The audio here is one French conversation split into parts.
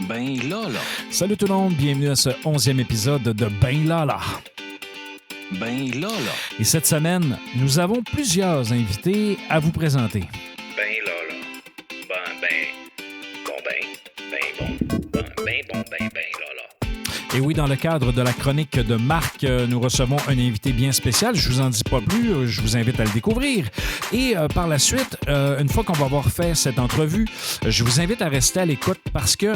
Ben là. Salut tout le monde, bienvenue à ce 11e épisode de Ben là. Ben là. Et cette semaine, nous avons plusieurs invités à vous présenter. Ben là. Ben là. Et oui, dans le cadre de la chronique de Marc, nous recevons un invité bien spécial. Je vous en dis pas plus, je vous invite à le découvrir. Et par la suite, une fois qu'on va avoir fait cette entrevue, je vous invite à rester à l'écoute parce que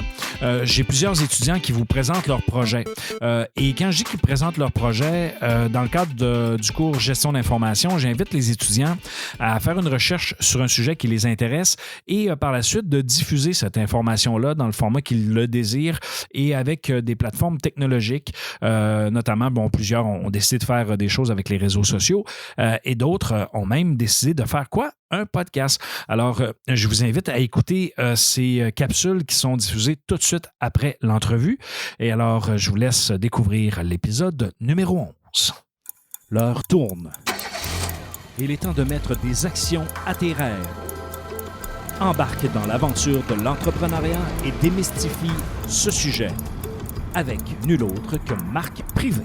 j'ai plusieurs étudiants qui vous présentent leur projet. Et quand je dis qu'ils présentent leur projet, dans le cadre du cours Gestion d'information, j'invite les étudiants à faire une recherche sur un sujet qui les intéresse et par la suite de diffuser cette information-là dans le format qu'ils le désirent et avec des plateformes technologiques, notamment, plusieurs ont décidé de faire des choses avec les réseaux sociaux et d'autres ont même décidé de faire quoi? Un podcast. Alors, je vous invite à écouter ces capsules qui sont diffusées tout de suite après l'entrevue. Et alors, je vous laisse découvrir l'épisode numéro 11. L'heure tourne. Il est temps de mettre des actions à tes rêves. Embarque dans l'aventure de l'entrepreneuriat et démystifie ce sujet avec nul autre que Marc Privé.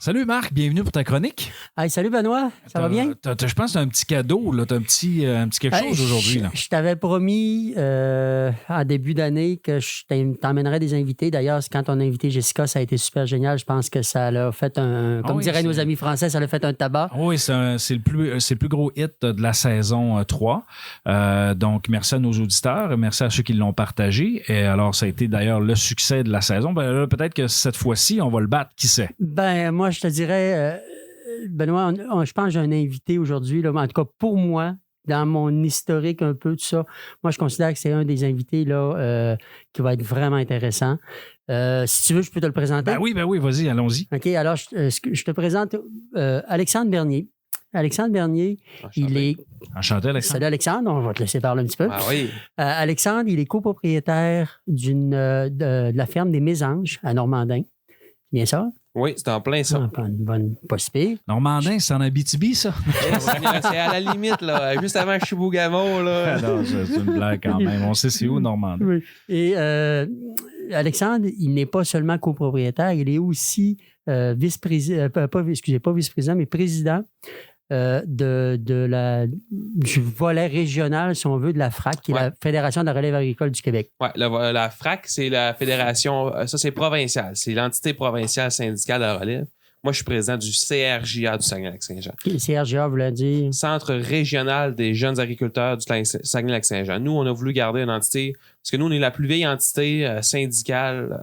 Salut Marc, bienvenue pour ta chronique. Hey, salut Benoît, ça va bien? Je pense que tu as un petit cadeau, tu as un petit quelque chose aujourd'hui. Je t'avais promis en début d'année que je t'emmènerais des invités. D'ailleurs, quand on a invité Jessica, ça a été super génial. Je pense que ça l'a fait diraient nos amis français, ça l'a fait un tabac. Oui, c'est le plus gros hit de la saison 3. Donc, merci à nos auditeurs, merci à ceux qui l'ont partagé. Et alors, ça a été d'ailleurs le succès de la saison. Là, peut-être que cette fois-ci, on va le battre, qui sait? Moi, je te dirais, Benoît, je pense que j'ai un invité aujourd'hui. Là, en tout cas, pour moi, dans mon historique un peu, tout ça, moi, je considère que c'est un des invités là, qui va être vraiment intéressant. Si tu veux, je peux te le présenter. Ben oui, vas-y, allons-y. OK, alors, je te présente Alexandre Bernier. Alexandre Bernier, il est... Enchanté, Alexandre. Salut, Alexandre. On va te laisser parler un petit peu. Ah oui. Alexandre, il est copropriétaire de la ferme des Mésanges à Normandin. Bien ça? Oui, c'est en plein ça. Pas si pire. Normandin, c'est en Abitibi, ça? C'est à la limite, là, juste avant Chibougamau. Là. Non, c'est une blague quand même. On sait c'est où, Normandin. Oui. Et Alexandre, il n'est pas seulement copropriétaire, il est aussi vice-président, pas vice-président, mais président du volet régional, si on veut, de la FRAC, qui est la Fédération de la relève agricole du Québec. Oui, la FRAC, c'est la fédération, ça c'est provincial, c'est l'entité provinciale syndicale de la relève. Moi, je suis président du CRJA du Saguenay-Lac-Saint-Jean. Le CRJA voulait dire? Centre régional des jeunes agriculteurs du Saguenay-Lac-Saint-Jean. Nous, on a voulu garder une entité, parce que nous, on est la plus vieille entité syndicale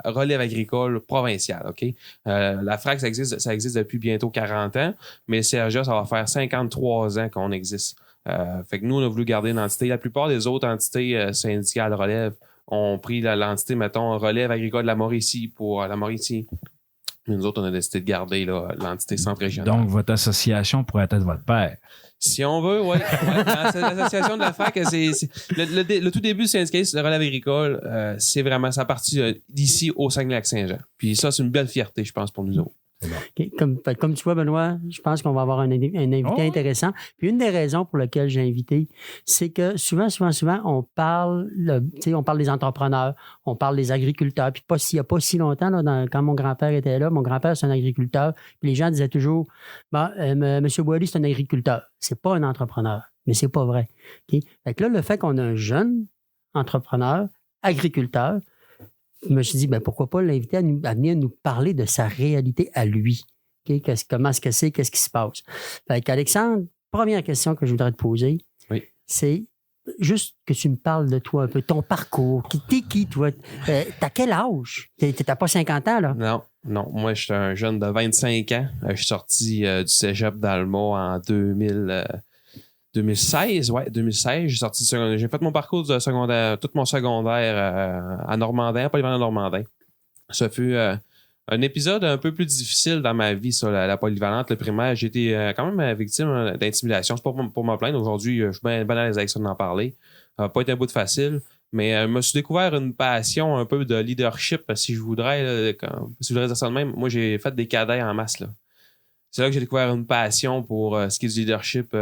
relève agricole provinciale. OK? La FRAC, ça existe depuis bientôt 40 ans, mais le CRJA, ça va faire 53 ans qu'on existe. Fait que nous, on a voulu garder une entité. La plupart des autres entités syndicales relève ont pris l'entité, mettons, relève agricole de la Mauricie pour la Mauricie. Nous autres, on a décidé de garder l'entité centre régional. Donc, votre association pourrait être votre père. Si on veut, oui. L'association de la FRAC, c'est le tout début du syndicalisme de relève agricole, c'est vraiment sa partie d'ici au Saguenay-Lac-Saint-Jean. Puis ça, c'est une belle fierté, je pense, pour nous autres. Okay. Comme tu vois, Benoît, je pense qu'on va avoir un invité intéressant. Puis une des raisons pour lesquelles j'ai invité, c'est que souvent, on parle des entrepreneurs, on parle des agriculteurs. Puis il n'y a pas si longtemps, là, quand mon grand-père était là, mon grand-père, c'est un agriculteur. Puis les gens disaient toujours, M. Boily, c'est un agriculteur. C'est pas un entrepreneur. Mais c'est pas vrai. Okay? Fait que là, le fait qu'on a un jeune entrepreneur, agriculteur, je me suis dit, pourquoi pas l'inviter à venir nous parler de sa réalité à lui. Okay? Comment est-ce que c'est, qu'est-ce qui se passe? Fait qu'Alexandre, première question que je voudrais te poser, c'est juste que tu me parles de toi un peu, ton parcours. T'es qui, toi? T'as quel âge? T'as pas 50 ans, là? Non. Moi, je suis un jeune de 25 ans. Je suis sorti du cégep d'Alma en 2016, 2016, j'ai fait mon parcours de secondaire, tout mon secondaire à Normandin, à Polyvalente Normandin. Ça fut un épisode un peu plus difficile dans ma vie, ça, la Polyvalente, le primaire. J'ai été quand même victime d'intimidation. C'est pas pour me plaindre. Aujourd'hui, je suis bien à l'aise avec ça d'en parler. Ça n'a pas été un bout de facile. Mais je me suis découvert une passion un peu de leadership, si je voudrais dire ça de même. Moi, j'ai fait des cadets en masse, là. c'est là que j'ai découvert une passion pour ce qui est du leadership,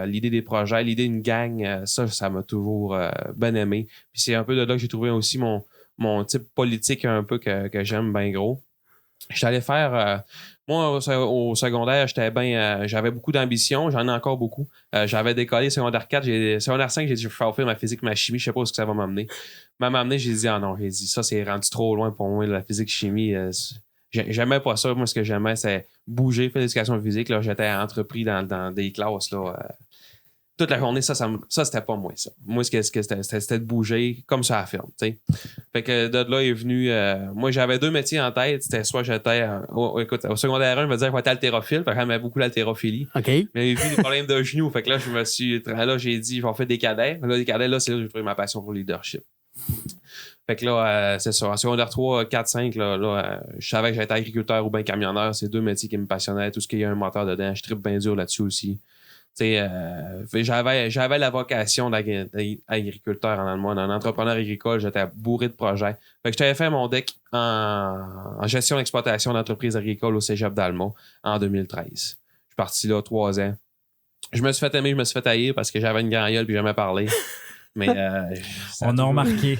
l'idée des projets, l'idée d'une gang. Ça m'a toujours bien aimé. Puis c'est un peu de là que j'ai trouvé aussi mon type politique un peu que j'aime bien gros. J'étais allé faire... moi, au secondaire, j'avais beaucoup d'ambition. J'en ai encore beaucoup. J'avais décollé secondaire 4. Secondaire 5, j'ai dit, je vais faire ma physique, ma chimie. Je sais pas où ce que ça va m'amener. J'ai dit, ah non. J'ai dit, ça, c'est rendu trop loin pour moi, la physique, chimie. J'aimais pas ça. Moi, ce que j'aimais, c'est bouger, faire l'éducation physique. Là, j'étais entrepris dans des classes. Là, toute la journée, ça c'était pas moi, ça. Moi, ce que c'était de bouger comme ça à la ferme, tu sais. Fait que de là est venu... moi, j'avais 2 métiers en tête. C'était soit j'étais... écoute, au secondaire 1, je me disais que j'étais haltérophile. Fait que j'aimais beaucoup l'haltérophilie. OK. Mais j'ai vu des problèmes de genoux. Fait que là, j'ai dit, je vais faire des cadets. Là, des cadets, là, c'est là que j'ai trouvé ma passion pour le leadership. Fait que là, c'est ça. En secondaire 3, 4, 5, je savais que j'étais agriculteur ou bien camionneur. C'est 2 métiers qui me passionnaient. Tout ce qu'il y a un moteur dedans. Je tripe bien dur là-dessus aussi. J'avais la vocation d'agriculteur en moi. Un entrepreneur agricole, j'étais bourré de projets. Fait que j'avais fait mon deck en gestion d'exploitation d'entreprises agricoles au Cégep d'Alma en 2013. Je suis parti là 3 ans. Je me suis fait aimer, je me suis fait haïr parce que j'avais une grande gueule puis jamais parlé. Mais on a remarqué.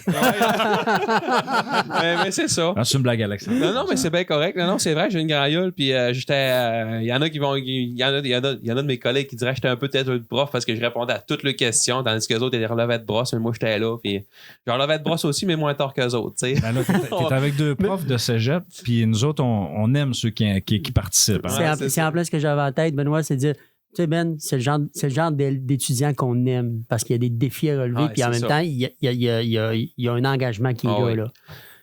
mais c'est ça. C'est une blague, Alexandre. Non, mais c'est bien correct. Non, c'est vrai, j'ai une graillole. Puis j'étais. Il y en a qui vont. Il y en a de mes collègues qui diraient que j'étais un peu tête de prof parce que je répondais à toutes les questions, tandis que les autres étaient relevés de brosse. Mais moi, j'étais là. Puis je relevais de brosse aussi, mais moins tard qu'eux autres. Tu sais. Ben là, t'es avec 2 profs de cégep, puis nous autres, on aime ceux qui participent. Hein? C'est en plein ce que j'avais en tête, Benoît, c'est de dire. Tu sais, Ben, c'est le genre d'étudiant qu'on aime parce qu'il y a des défis à relever, puis en même temps, il y a un engagement qui est là.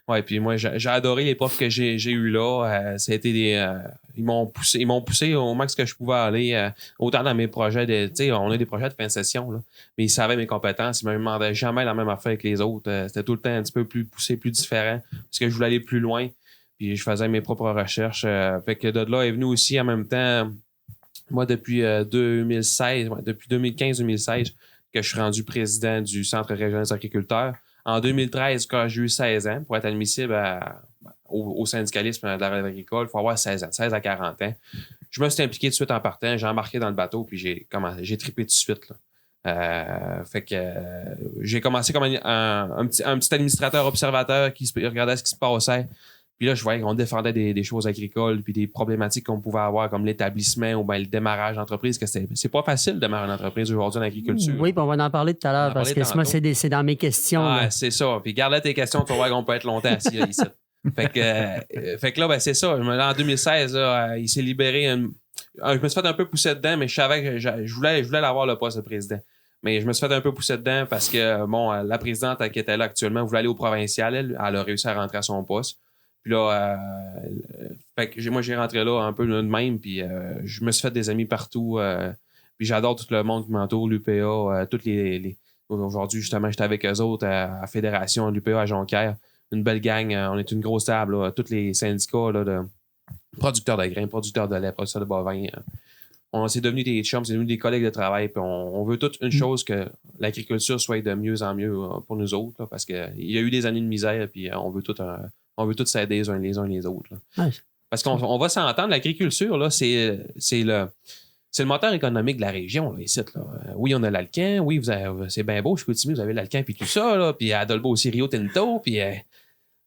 Oui, puis moi, j'ai adoré les profs que j'ai eu là. Ils m'ont poussé au max que je pouvais aller, autant dans mes projets tu sais, on a des projets de fin de session, là, mais ils savaient mes compétences. Ils ne me demandaient jamais la même affaire que les autres. C'était tout le temps un petit peu plus poussé, plus différent, parce que je voulais aller plus loin, puis je faisais mes propres recherches. Fait que de là est venu aussi en même temps... Moi, depuis 2016, depuis 2015-2016, que je suis rendu président du Centre régional des agriculteurs. En 2013, quand j'ai eu 16 ans, pour être admissible au syndicalisme de la relève agricole, il faut avoir 16 ans, 16 à 40 ans. Je me suis impliqué tout de suite en partant, j'ai embarqué dans le bateau, puis j'ai trippé tout de suite. Là. Fait que j'ai commencé comme un petit administrateur observateur qui regardait ce qui se passait. Puis là, je voyais qu'on défendait des choses agricoles puis des problématiques qu'on pouvait avoir comme l'établissement ou bien le démarrage d'entreprise, que c'est pas facile de démarrer une entreprise aujourd'hui en agriculture. Oui, puis on va en parler tout à l'heure parce que moi, c'est dans mes questions. Ah, c'est ça. Puis garde tes questions, tu vas voir qu'on peut être longtemps assis là, ici. Fait que là, ben, c'est ça. En 2016, là, il s'est libéré. Je me suis fait un peu pousser dedans, mais je savais que je voulais l'avoir le poste de président. Mais je me suis fait un peu pousser dedans parce que, bon, la présidente qui était là actuellement voulait aller au provincial. Elle a réussi à rentrer à son poste. Puis là, fait que moi, j'ai rentré là un peu de même, puis je me suis fait des amis partout. Puis j'adore tout le monde qui m'entoure, l'UPA, toutes les... Aujourd'hui, justement, j'étais avec eux autres à la fédération, l'UPA à Jonquière. Une belle gang, on est une grosse table, là, tous les syndicats là, de producteurs de grains, producteurs de lait, producteurs de bovins. On s'est devenus des chums, c'est devenu des collègues de travail, puis on veut toute une chose, que l'agriculture soit de mieux en mieux pour nous autres, là, parce qu'il y a eu des années de misère, puis on veut tous s'aider les uns les autres. Là. Ouais. Parce qu'on va s'entendre, l'agriculture, là, c'est le moteur économique de la région, là, ici. Là. Oui, on a l'Alcan, oui, c'est bien beau, Chicoutimi, vous avez l'Alcan puis tout ça, là, puis à Dolbeau aussi, Rio Tinto, puis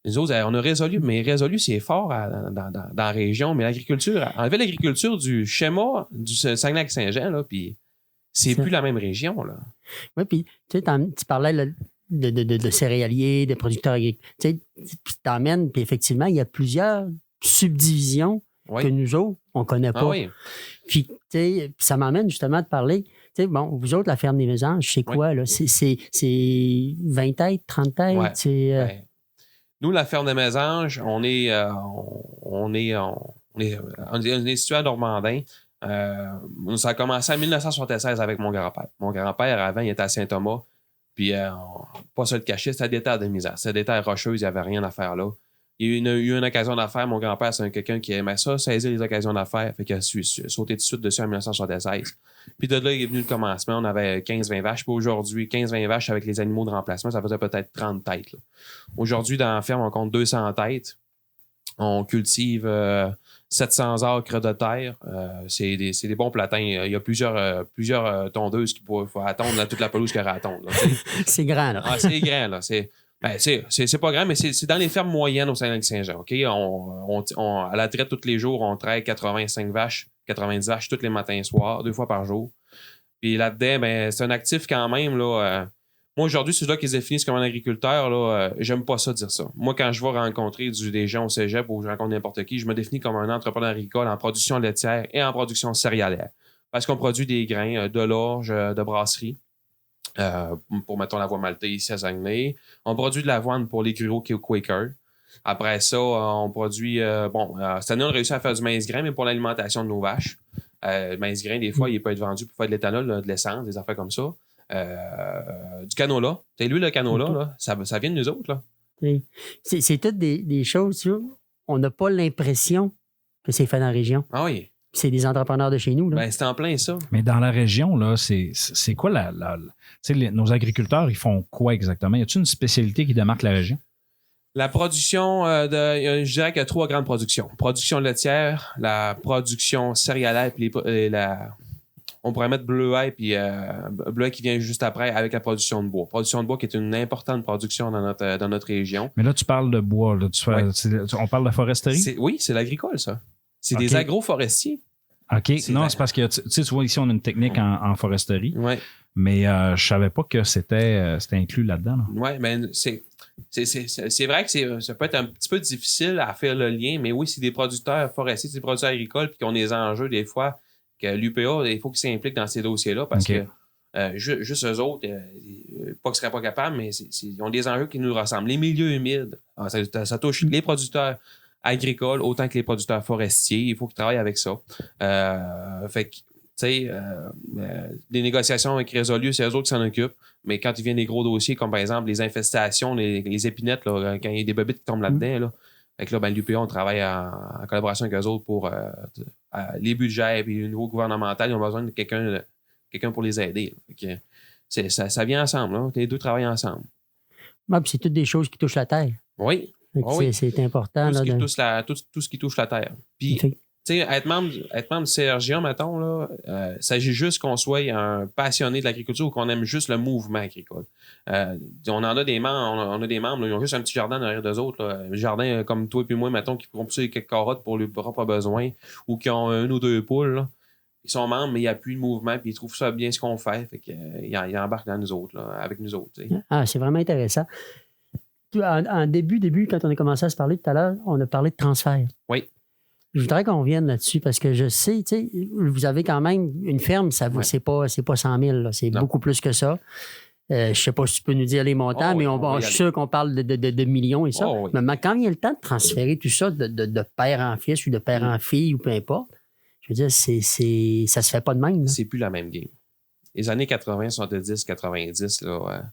nous autres, on a résolu, c'est fort dans la région, mais l'agriculture, enlever l'agriculture du schéma du Saguenay-Lac-Saint-Jean, là, puis c'est plus la même région, là. Oui, puis tu parlais là, de céréaliers, de producteurs agricoles. Tu t'emmènes, puis effectivement, il y a plusieurs subdivisions que nous autres, on ne connaît pas. Oui. Puis, ça m'emmène justement à te parler. Bon, vous autres, la ferme des Mésanges, c'est quoi, là? C'est 20 têtes, 30 têtes? Ouais. Nous, la ferme des Mésanges, on est situé à Normandin. Ça a commencé en 1976 avec mon grand-père. Mon grand-père, avant, il était à Saint-Thomas. Puis, pas se le cacher, c'était des terres de misère. C'était des terres rocheuses, il n'y avait rien à faire là. Il y a eu une occasion d'affaires. Mon grand-père, c'est quelqu'un qui aimait ça, saisir les occasions d'affaires. Fait qu'il a sauté tout de suite dessus en 1976. Puis de là, il est venu le commencement. On avait 15-20 vaches. Puis aujourd'hui, 15-20 vaches avec les animaux de remplacement, ça faisait peut-être 30 têtes. Là. Aujourd'hui, dans la ferme, on compte 200 têtes. On cultive 700 acres de terre. C'est des bons platins. Il y a plusieurs tondeuses qu'il faut attendre à toute la pelouse qu'il y aura à attendre. Là, C'est grand, là. c'est grand, là. C'est pas grand, mais c'est dans les fermes moyennes au Saguenay-Lac-Saint-Jean. OK? À la traite, tous les jours, on traite 85 vaches, 90 vaches tous les matins et soirs, 2 fois par jour. Puis là-dedans, ben, c'est un actif quand même. Là, moi, aujourd'hui, c'est là qu'ils se définissent comme un agriculteur. Là, j'aime pas ça dire ça. Moi, quand je vais rencontrer des gens au cégep ou je rencontre n'importe qui, je me définis comme un entrepreneur agricole en production laitière et en production céréalière. Parce qu'on produit des grains, de l'orge, de brasserie. Pour, mettons, la voie maltaise ici à Saguenay. On produit de l'avoine pour les gruaux Quaker. Après ça, on produit... cette année, on a réussi à faire du maïs grain, mais pour l'alimentation de nos vaches. Le maïs grain, des fois, il peut être vendu pour faire de l'éthanol, là, de l'essence, des affaires comme ça. Du canola. Tu sais, lui, le canola, là, ça vient de nous autres. Là. C'est toutes des choses, là, on n'a pas l'impression que c'est fait dans la région. Ah oui. C'est des entrepreneurs de chez nous. Là. Ben, c'est en plein ça. Mais dans la région, là, c'est quoi nos agriculteurs, ils font quoi exactement? Y a-t-il une spécialité qui démarque la région? La production je dirais qu'il y a 3 grandes productions. Production laitière, la production céréalière, puis on pourrait mettre bleuet, puis bleuet qui vient juste après avec la production de bois. Production de bois qui est une importante production dans notre région. Mais là, tu parles de bois. Là, on parle de foresterie? Oui, c'est l'agricole, ça. C'est Okay. des agroforestiers. OK. Non, c'est parce que, tu vois, ici, on a une technique en foresterie, Ouais. mais je savais pas que c'était inclus là-dedans. Là. Oui, mais c'est vrai que ça peut être un petit peu difficile à faire le lien, mais oui, c'est des producteurs forestiers, c'est des producteurs agricoles, puis qui ont des enjeux, des fois, que l'UPA, il faut qu'ils s'impliquent dans ces dossiers-là, parce Okay. que juste eux autres, pas qu'ils ne seraient pas capables, mais ils ont des enjeux qui nous ressemblent. Les milieux humides, ça touche les producteurs agricoles autant que les producteurs forestiers. Il faut qu'ils travaillent avec ça. Fait que, tu sais, les négociations avec Résolu, c'est eux autres qui s'en occupent. Mais quand il vient des gros dossiers, comme par exemple les infestations, les épinettes, là, quand il y a des bobites qui tombent là-dedans, là, fait que là, l'UPA, on travaille en collaboration avec eux autres pour les budgets et le niveau gouvernemental. Ils ont besoin de quelqu'un pour les aider. Fait que ça vient ensemble. Là. Les deux travaillent ensemble. Ouais, puis c'est toutes des choses qui touchent la terre. Oui. Fait que Oui. c'est important. Tout ce, là, tout ce qui touche la terre. Puis, Fait- tu sais, être membre du CRGA, mettons, là, il s'agit juste qu'on soit un passionné de l'agriculture ou qu'on aime juste le mouvement agricole. On en a des membres, on a des membres, là, ils ont juste un petit jardin derrière d'eux autres. Là. Un jardin comme toi et puis moi, mettons, qui font pousser quelques carottes pour leurs propres besoins ou qui ont 1 ou 2 poules. Là. Ils sont membres, mais ils appuient le mouvement puis ils trouvent ça bien ce qu'on fait. Fait qu'ils embarquent dans nous autres, là, avec nous autres. T'sais. Ah, c'est vraiment intéressant. En début, quand on a commencé à se parler tout à l'heure, on a parlé de transfert. Oui. Je voudrais qu'on revienne là-dessus parce que je sais, tu sais, vous avez quand même une ferme, ça Ouais. c'est pas 100 000, là, c'est Non. beaucoup plus que ça. Je sais pas si tu peux nous dire les montants, Oh, mais oui, on va y je suis aller. sûr qu'on parle de millions et ça. Oh, oui. Mais quand vient le temps de transférer tout ça de père en fils ou de père en fille ou peu importe, je veux dire, ça se fait pas de même. Là. C'est plus la même game. Les années 80, 70, 90, là,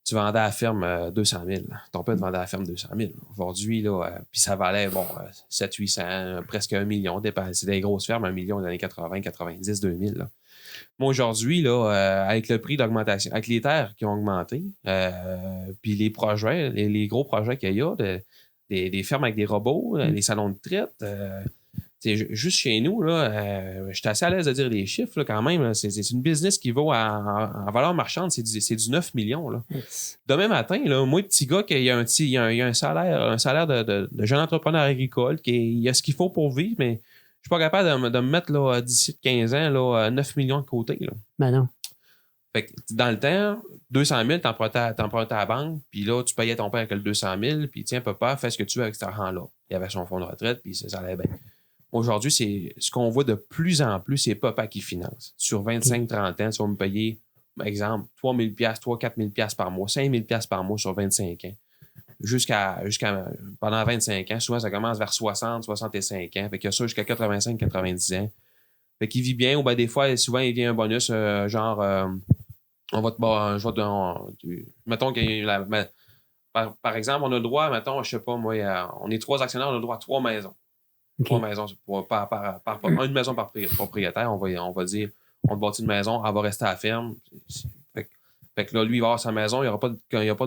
tu vendais à la ferme 200 000. Ton père te vendait à la ferme 200 000. Aujourd'hui, là, puis ça valait 700, 800, presque 1 million. C'est des grosses fermes, 1 million dans les années 80, 90, 2000. Là. Moi, aujourd'hui, là, avec le prix d'augmentation, avec les terres qui ont augmenté, puis les projets, les gros projets qu'il y a, des fermes avec des robots, les salons de traite, juste chez nous, là, je suis assez à l'aise de dire les chiffres là, quand même. Là, c'est une business qui vaut en valeur marchande, c'est du 9 millions. Là. Demain matin, là, moi, petit gars, il y a un salaire de jeune entrepreneur agricole, il a ce qu'il faut pour vivre, mais je suis pas capable de me mettre là, d'ici 15 ans là, 9 millions de côté. Là. Ben non. Fait que dans le temps, 200 000, t'empruntais à la banque, puis là, tu payais ton père avec le 200 000, puis tiens, papa, fais ce que tu veux avec cet argent-là. Il avait son fonds de retraite, puis ça allait bien. Aujourd'hui, c'est ce qu'on voit de plus en plus, c'est papa qui finance. Sur 25-30 ans, tu vas me payer, par exemple, 3 000 3 4 000 par mois, 5 000 par mois sur 25 ans. Jusqu'à pendant 25 ans, souvent, ça commence vers 60, 65 ans. Fait qu'il y a ça jusqu'à 85, 90 ans. Fait qu'il vit bien, ou bien des fois, souvent, il vient un bonus, on va te mettons que par exemple, on a le droit, mettons, je sais pas, moi, on est 3 actionnaires, on a le droit à 3 maisons. OK. 3 maisons, une maison par propriétaire, on va dire, on te bâtit une maison, elle va rester à la ferme. Fait que Fait que là, lui, il va avoir sa maison, il n'y aura pas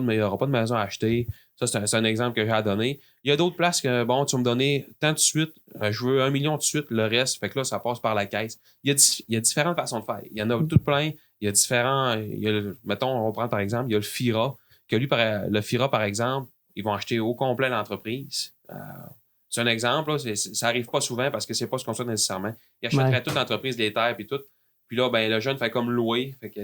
de maison à acheter. Ça, c'est un exemple que j'ai à donner. Il y a d'autres places que, bon, tu vas me donner tant de suite, je veux 1 million de suite, le reste, fait que là, ça passe par la caisse. Il y a différentes façons de faire. Il y en a tout plein. Il y a différents. Mettons, on prend par exemple, il y a le FIRA, que lui, le FIRA, par exemple, ils vont acheter au complet l'entreprise. C'est un exemple, là, ça n'arrive pas souvent parce que c'est pas ce qu'on souhaite nécessairement. Il achèterait toute l'entreprise, les terres et tout. Puis là, ben, le jeune fait comme louer. Fait que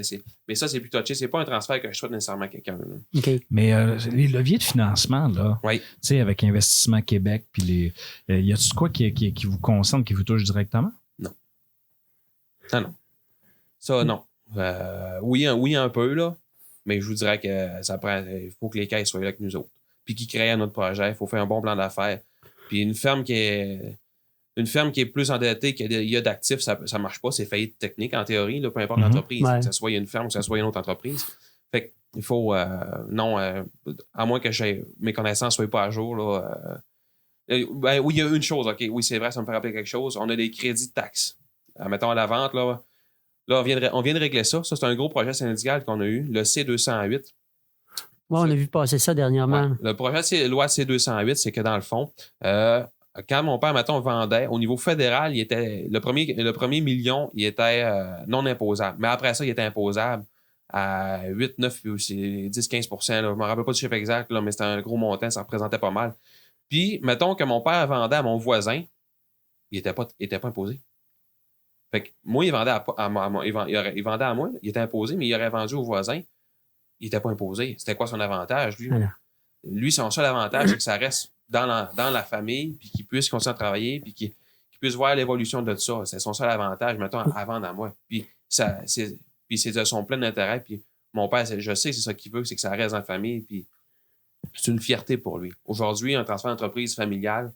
mais ça, c'est plus touché. C'est pas un transfert que je souhaite nécessairement à quelqu'un. Okay. Mais les leviers de financement, là, oui. Tu sais, avec Investissement Québec, puis y a-tu quoi qui vous concerne, qui vous touche directement? Non. Non. Ça, non. Oui, un peu, là. Mais je vous dirais que il faut que les caisses soient là avec nous autres. Puis qu'ils créent notre projet. Il faut faire un bon plan d'affaires. Puis une ferme qui est plus endettée, qu'il y a d'actifs, ça ne marche pas. C'est faillite technique, en théorie, là, peu importe l'entreprise. Ouais. Que ce soit une ferme ou que ce soit une autre entreprise. Fait qu'il faut... non, à moins que mes connaissances ne soient pas à jour, là... oui, il y a une chose, OK. Oui, c'est vrai, ça me fait rappeler quelque chose. On a des crédits de taxes. Mettons à la vente, là, on vient de régler ça. Ça, c'est un gros projet syndical qu'on a eu, le C208. Ouais, on a vu passer ça dernièrement. Ouais. Le projet loi C208, c'est que dans le fond, quand mon père, mettons, vendait, au niveau fédéral, il était le premier million, il était non imposable. Mais après ça, il était imposable à 8, 9, 10, 15 %. Là. Je ne me rappelle pas du chiffre exact, là, mais c'était un gros montant, ça représentait pas mal. Puis, mettons que mon père vendait à mon voisin, il n'était pas imposé. Fait que moi, il vendait à moi, il était imposé, mais il aurait vendu au voisin, il n'était pas imposé. C'était quoi son avantage, lui? Alors. Lui, son seul avantage, c'est que ça reste dans la famille, puis qu'il puisse continuer à travailler, puis qu'il puisse voir l'évolution de ça. C'est son seul avantage, mettons, à vendre à moi. Puis c'est de son plein intérêt. Puis mon père, je sais que c'est ça qu'il veut, c'est que ça reste dans la famille, puis c'est une fierté pour lui. Aujourd'hui, un transfert d'entreprise familiale,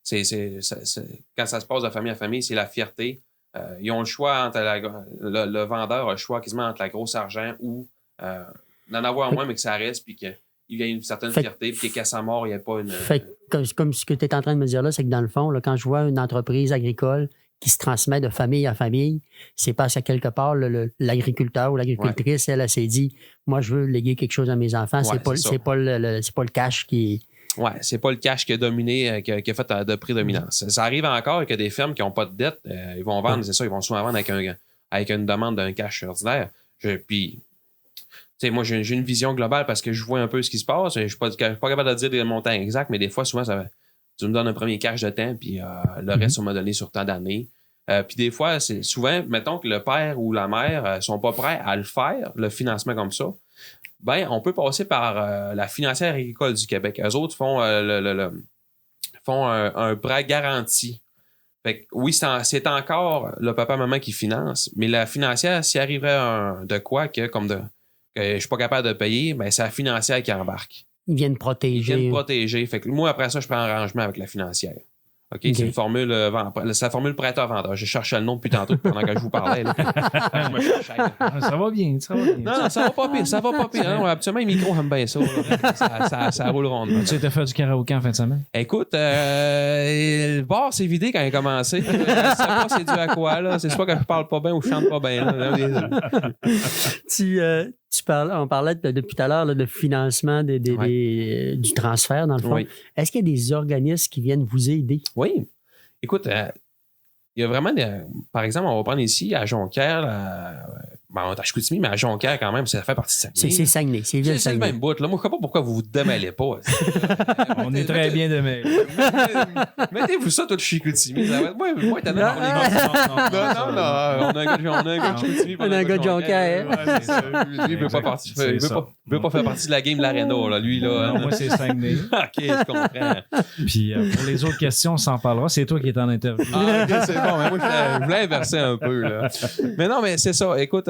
quand ça se passe de famille à famille, c'est la fierté. Ils ont le choix entre le vendeur a le choix quasiment entre la grosse argent ou d'en avoir moins, mais que ça reste, puis qu'il y a une certaine fierté, puis qu'à sa mort, il n'y a pas une. Fait comme ce que tu es en train de me dire là, c'est que dans le fond, là, quand je vois une entreprise agricole qui se transmet de famille à famille, c'est parce que quelque part, l'agriculteur ou l'agricultrice, elle s'est dit, moi, je veux léguer quelque chose à mes enfants. Ouais, c'est pas le cash qui. Ouais, c'est pas le cash qui a dominé, qui a fait de prédominance. Ça arrive encore que des fermes qui n'ont pas de dette, ils vont vendre, c'est ça, ils vont souvent vendre avec une demande d'un cash ordinaire. Puis, tu sais, moi, j'ai une vision globale parce que je vois un peu ce qui se passe. Je ne suis pas capable de dire des montants exacts, mais des fois, souvent, tu me donnes un premier cash de temps, puis le reste, on m'a donné sur tant d'années. Puis des fois, c'est souvent, mettons que le père ou la mère sont pas prêts à le faire, le financement comme ça. Ben, on peut passer par la financière agricole du Québec. Eux autres font, font un prêt garanti. Fait que, oui, c'est encore le papa-maman qui finance, mais la financière, s'il arriverait de quoi que je suis pas capable de payer, ben, c'est la financière qui embarque. Ils viennent protéger. Fait que moi, après ça, je prends un arrangement avec la financière. OK? C'est une formule, c'est la formule prêteur-vendeur. Je cherchais le nom depuis tantôt pendant que je vous parlais. Là. Je me cherchais. Ça va bien, ça va bien. Non, ça va pas pire, ça va pas pire. Non, habituellement, les micros aiment bien ça. Ça roule rondement. Tu étais faire du karaoké en fin de semaine? Écoute, le bar s'est vidé quand il a commencé. Je sais pas c'est dû à quoi. Là. C'est soit que je parle pas bien ou je chante pas bien. On parlait depuis tout à l'heure là, de financement du transfert, dans le fond. Oui. Est-ce qu'il y a des organismes qui viennent vous aider? Oui. Écoute, il y a vraiment par exemple, on va prendre ici à Jonquière, on est à Chicoutimi, mais à Jonquière quand même, ça fait partie de Saguenay. C'est Saguenay, c'est ville C'est le même bout. Là. Moi, je ne sais pas pourquoi vous vous démêlez pas. On est très bien démêlés. Mettez-vous ça, tout le Chicoutimi. Moi, t'as Non, on a un gars de Chicoutimi. On a un gars de Jonquière. Lui, il veut pas faire partie de la game de l'Arena. Lui, là. Non, moi, c'est Saguenay. OK, je comprends. Puis pour les autres questions, on s'en parlera. C'est toi qui es en interview. Ah, OK, c'est bon. Mais moi, je voulais inverser un peu. Là. Mais non, mais c'est ça. Écoute,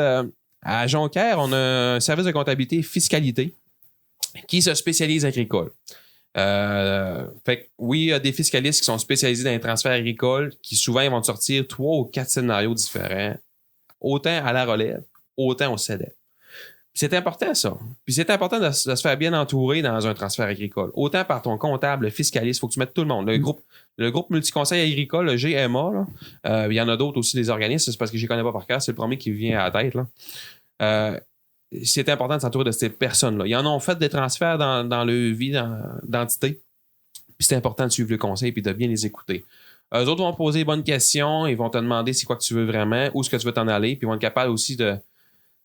à Jonquière, on a un service de comptabilité fiscalité qui se spécialise agricole. Fait que oui, il y a des fiscalistes qui sont spécialisés dans les transferts agricoles qui souvent ils vont te sortir 3 ou 4 scénarios différents, autant à la relève, autant au CEDEP. C'est important, ça. Puis c'est important de se faire bien entourer dans un transfert agricole. Autant par ton comptable, le fiscaliste, il faut que tu mettes tout le monde. Le groupe multiconseil agricole, le GMA, il y en a d'autres aussi, des organismes, c'est parce que je ne les connais pas par cœur, c'est le premier qui vient à la tête. Là. c'est important de s'entourer de ces personnes-là. Ils en ont fait des transferts dans leur vie d'entité. Puis c'est important de suivre le conseil et de bien les écouter. Eux autres vont poser les bonnes questions. Ils vont te demander c'est quoi que tu veux vraiment, où est-ce que tu veux t'en aller. Puis ils vont être capables aussi de...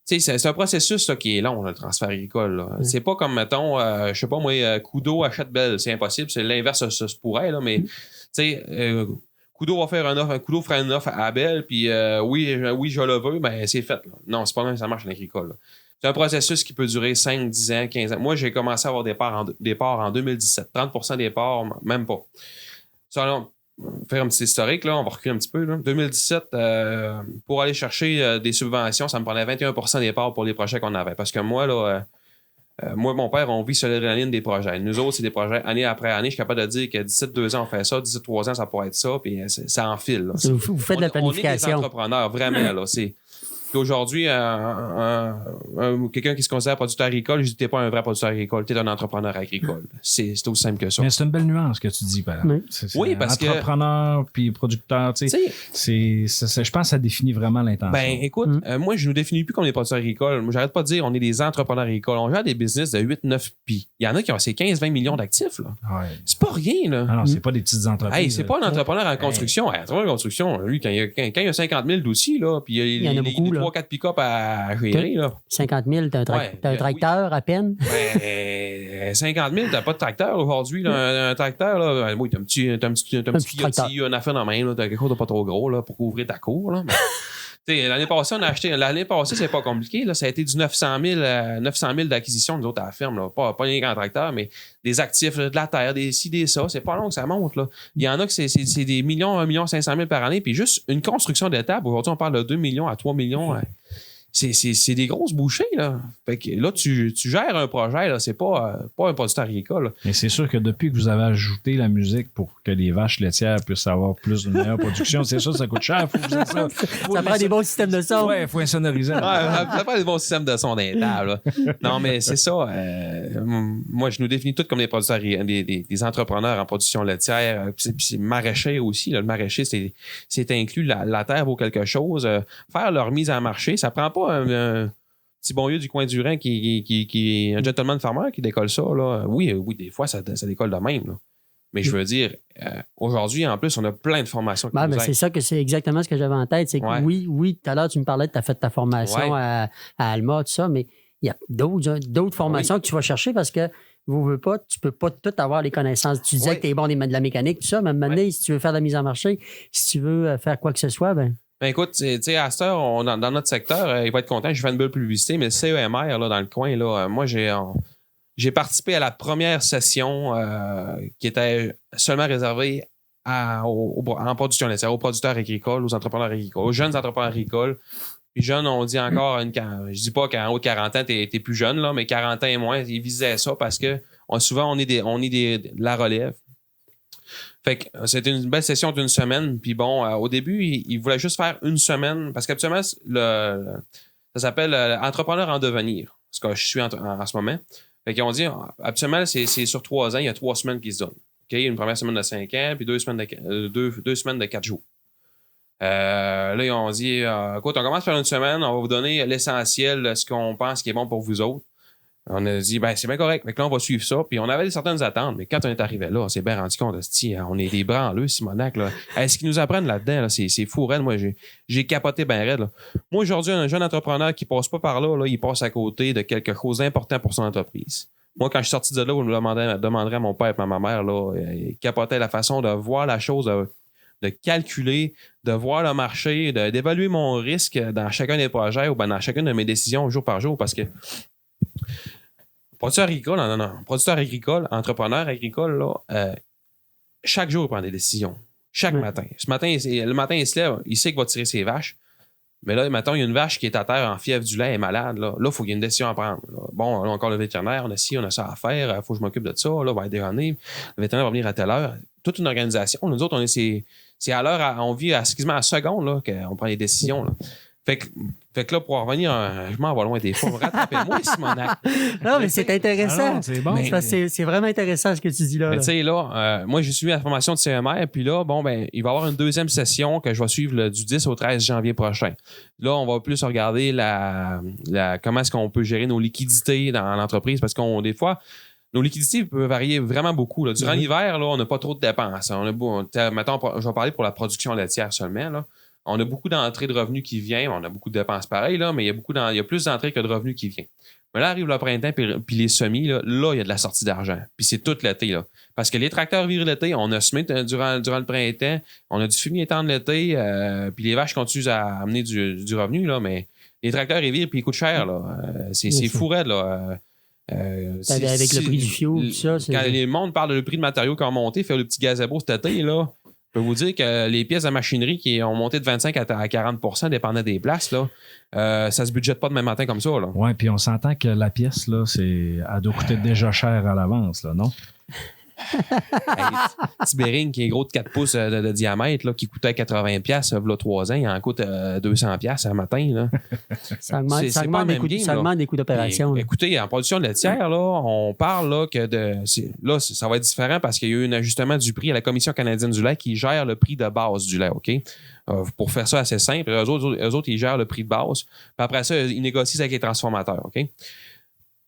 Tu sais, c'est un processus là, qui est long, là, le transfert agricole. Là. C'est pas comme, mettons, je sais pas, moi, Kudo achète Bell. C'est impossible. C'est l'inverse, ça se pourrait, là, mais tu sais, Kudo va faire Kudo fera une offre à Bell, puis oui, je le veux, ben c'est fait. Là. Non, c'est pas même ça marche en agricole. Là. C'est un processus qui peut durer 5, 10 ans, 15 ans. Moi, j'ai commencé à avoir des parts en 2017. 30% des parts, même pas. Ça, là, faire un petit historique, là, on va reculer un petit peu. Là. 2017, pour aller chercher des subventions, ça me prenait 21% des parts pour les projets qu'on avait. Parce que moi, là, moi et mon père, on vit sur l'adrénaline des projets. Nous autres, c'est des projets année après année. Je suis capable de dire que 17-2 ans, on fait ça, 17-3 ans, ça pourrait être ça, puis ça enfile. Là. Vous faites de la planification. On est des entrepreneurs, vraiment. Là, puis aujourd'hui, quelqu'un qui se considère producteur agricole, je dis t'es pas un vrai producteur agricole, t'es un entrepreneur agricole. C'est aussi simple que ça. Mais c'est une belle nuance que tu dis, par exemple. Oui, parce que... Entrepreneur puis producteur, tu sais, je pense que ça définit vraiment l'intention. Ben, écoute, moi, je ne nous définis plus comme des producteurs agricoles. Moi, j'arrête pas de dire on est des entrepreneurs agricoles. On gère des business de 8-9 pi. Il y en a qui ont ces 15-20 millions d'actifs, là. Ouais. C'est pas rien, là. Ah non, c'est pas des petites entreprises. Hey, c'est pas un entrepreneur en construction. Hey, en construction, lui, quand il y a 50 000 d'outils, là, puis il y a les 3-4 pick-up à gérer, là. 50 000, t'as un tracteur à peine. Ben, 50 000, t'as pas de tracteur aujourd'hui. Là, un tracteur, là, oui, t'as un petit Yoti, une affaire dans la main, là, t'as quelque chose de pas trop gros là, pour couvrir ta cour. Là. L'année passée, on a acheté. L'année passée, c'est pas compliqué. Là, ça a été du 900 000 d'acquisition, nous autres, à la ferme. Là. Pas les grands tracteurs, mais des actifs, là, de la terre, des ci, des ça. C'est pas long que ça monte. Là. Il y en a que c'est des millions, 1,5 million par année. Puis juste une construction d'étape. Aujourd'hui, on parle de 2 millions à 3 millions. C'est des grosses bouchées, là. Fait que là, tu gères un projet, là. C'est pas un producteur agricole. Là. Mais c'est sûr que depuis que vous avez ajouté la musique pour que les vaches laitières puissent avoir une meilleure production, c'est sûr, ça coûte cher. Ça prend des bons systèmes de son. Ouais, il faut insonoriser. Ça prend des bons systèmes de son d'intable. Non, mais c'est ça. Moi, je nous définis tous comme des producteurs, des entrepreneurs en production laitière. Puis maraîcher aussi. Là. Le maraîcher, c'est inclus. La terre vaut quelque chose. Faire leur mise en marché, ça prend pas un petit bon vieux du coin du Rhin qui est un gentleman farmer qui décolle ça. Là. Oui, des fois, ça décolle de même. Là. Mais je veux dire, aujourd'hui, en plus, on a plein de formations. C'est ça que c'est exactement ce que j'avais en tête. C'est que oui, tout à l'heure, tu me parlais de tu as fait ta formation à Alma, tout ça, mais il y a d'autres formations que tu vas chercher parce que tu peux pas tout avoir les connaissances. Tu disais que tu es bon de la mécanique, tout ça, mais maintenant, si tu veux faire de la mise en marché, si tu veux faire quoi que ce soit, ben écoute, tu sais, à cette heure, dans notre secteur, il va être content, je fais une belle publicité, mais le CEMR, là, dans le coin, là, moi, j'ai participé à la première session qui était seulement réservée en production laitière, aux producteurs agricoles, aux entrepreneurs agricoles, aux jeunes entrepreneurs agricoles. Puis jeunes, on dit encore, je dis pas qu'en haut de 40 ans, t'es plus jeune, là, mais 40 ans et moins, ils visaient ça parce que souvent, on est de la relève. Fait que c'était une belle session d'une semaine. Puis bon, au début, il voulait juste faire une semaine parce qu'habituellement, ça s'appelle entrepreneur en devenir, ce que je suis en ce moment. Fait qu'ils ont dit, habituellement, c'est sur 3 ans, il y a 3 semaines qui se donnent. Okay? Une première semaine de 5 ans, puis 2 semaines de 4 jours. Là, ils ont dit, écoute, on commence par une semaine, on va vous donner l'essentiel, ce qu'on pense qui est bon pour vous autres. On a dit, c'est bien correct. Fait que là, on va suivre ça. Puis on avait certaines attentes, mais quand on est arrivé là, on s'est bien rendu compte, on est des branleux, Simonac, là. Est-ce qu'ils nous apprennent là-dedans, là? C'est fou, raide. Moi, j'ai capoté bien raide, là. Moi, aujourd'hui, un jeune entrepreneur qui passe pas par là, il passe à côté de quelque chose d'important pour son entreprise. Moi, quand je suis sorti de là, je me demanderais à mon père et à ma mère, là, il capotait la façon de voir la chose, de calculer, de voir le marché, d'évaluer mon risque dans chacun des projets ou dans chacune de mes décisions jour par jour, parce que producteur agricole, entrepreneur agricole, là, chaque jour, il prend des décisions. Chaque matin. Le matin, il se lève, il sait qu'il va tirer ses vaches. Mais là, maintenant, il y a une vache qui est à terre en fièvre du lait, elle est malade. Là, il faut qu'il y ait une décision à prendre. Là. Bon, là, encore le vétérinaire, on a ça à faire, il faut que je m'occupe de ça. Là, on va déjeuner. Le vétérinaire va venir à telle heure. Toute une organisation. Nous autres, c'est à l'heure, on vit quasiment à seconde là, qu'on prend les décisions. Là. Fait que là, pour en revenir, je m'en vais loin des fois. Rattrapez-moi, Simonac. Non, mais c'est intéressant. Ah non, c'est bon. C'est vraiment intéressant ce que tu dis là. Mais là. tu sais, là, moi, j'ai suivi la formation de CMR, puis là, bon, ben, il va y avoir une deuxième session que je vais suivre du 10 au 13 janvier prochain. Là, on va plus regarder comment est-ce qu'on peut gérer nos liquidités dans l'entreprise, parce qu'on, des fois, nos liquidités peuvent varier vraiment beaucoup. Là. Durant l'hiver, là, on n'a pas trop de dépenses. Mettons, je vais parler pour la production laitière seulement, là. On a beaucoup d'entrées de revenus qui viennent. On a beaucoup de dépenses pareilles, là, mais il y a plus d'entrées que de revenus qui viennent. Mais là, arrive le printemps, puis les semis, là, il y a de la sortie d'argent. Puis c'est tout l'été. Là. Parce que les tracteurs virent l'été, on a semé durant le printemps, on a du fumier étendre l'été, puis les vaches continuent à amener du revenu, là, mais les tracteurs, ils virent, puis ils coûtent cher. Là. C'est fou raide, là. Avec le prix du fioul, tout ça. Quand le monde parle de le prix de matériaux qui ont monté, faire le petit gazebo cet été, là, je peux vous dire que les pièces de machinerie qui ont monté de 25 à 40 % dépendant des places, là, ça se budgète pas demain matin comme ça. Oui, puis on s'entend que la pièce, là, elle doit coûter déjà cher à l'avance, là, non? Petit Bering qui est gros de 4 pouces de diamètre, là, qui coûtait 80$, il y a 3 ans, il en coûte 200$ un matin. Là. Ça augmente des coûts d'opération. Écoutez, en production laitière, là, on parle là, que ça va être différent parce qu'il y a eu un ajustement du prix à la Commission canadienne du lait qui gère le prix de base du lait, OK? Pour faire ça assez simple, eux autres, ils gèrent le prix de base. Puis après ça, ils négocient avec les transformateurs, OK?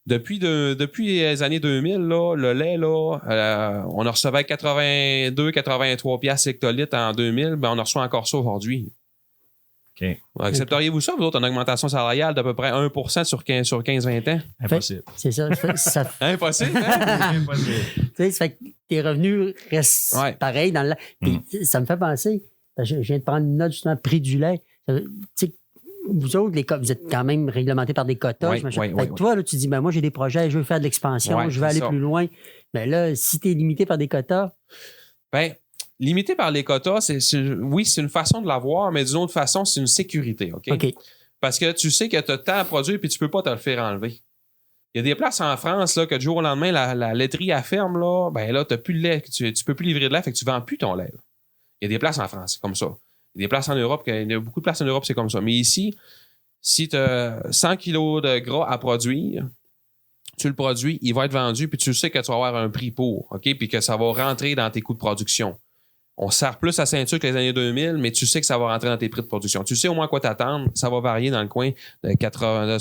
Depuis les années 2000, là, le lait, là, on en recevait 82-83$ hectolitres en 2000, ben on en reçoit encore ça aujourd'hui. OK. Accepteriez-vous ça, vous autres, une augmentation salariale d'à peu près 1% sur 15-20 ans? Impossible. C'est ça. Impossible, hein? Tu sais, ça fait que tes revenus restent pareils dans le lait. Puis ça me fait penser, je viens de prendre une note justement, prix du lait. Tu sais, vous autres, vous êtes quand même réglementés par des quotas. Toi, là, tu dis, ben, moi, j'ai des projets, je veux faire de l'expansion, je veux aller plus loin. Mais là, si tu es limité par des quotas. Ben, limité par les quotas, oui, c'est une façon de l'avoir, mais d'une autre façon, c'est une sécurité. OK? Parce que tu sais que tu as tant à produire puis tu peux pas te le faire enlever. Il y a des places en France là, que du jour au lendemain, la laiterie ferme, là, ben là, tu n'as plus de lait, tu peux plus livrer de lait, fait que tu ne vends plus ton lait. Là. Il y a des places en France comme ça. Il y a des places en Europe, il y a beaucoup de places en Europe, c'est comme ça. Mais ici, si tu as 100 kilos de gras à produire, tu le produis, il va être vendu, puis tu sais que tu vas avoir un prix pour, OK? Puis que ça va rentrer dans tes coûts de production. On serre plus à ceinture que les années 2000, mais tu sais que ça va rentrer dans tes prix de production. Tu sais au moins quoi t'attendre. Ça va varier dans le coin de 80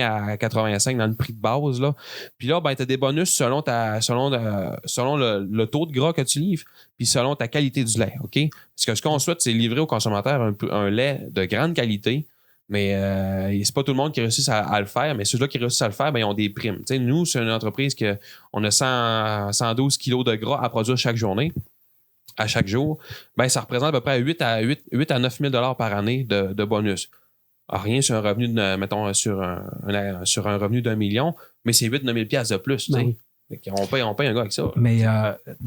à 85 dans le prix de base. Là. Puis là, ben, tu as des bonus selon le taux de gras que tu livres, puis selon ta qualité du lait. OK? Parce que ce qu'on souhaite, c'est livrer au consommateur un lait de grande qualité. Mais c'est pas tout le monde qui réussit à le faire, mais ceux-là qui réussissent à le faire, ben, ils ont des primes. T'sais, nous, c'est une entreprise qu'on a 112 kilos de gras à produire chaque journée. À chaque jour, ben, ça représente à peu près 8 à 9 000 $ par année de bonus. Alors, rien sur un revenu, mettons, sur un revenu d'1 million, mais c'est 8-9 000 $ de plus. Oui. On paye un gars avec ça. Mais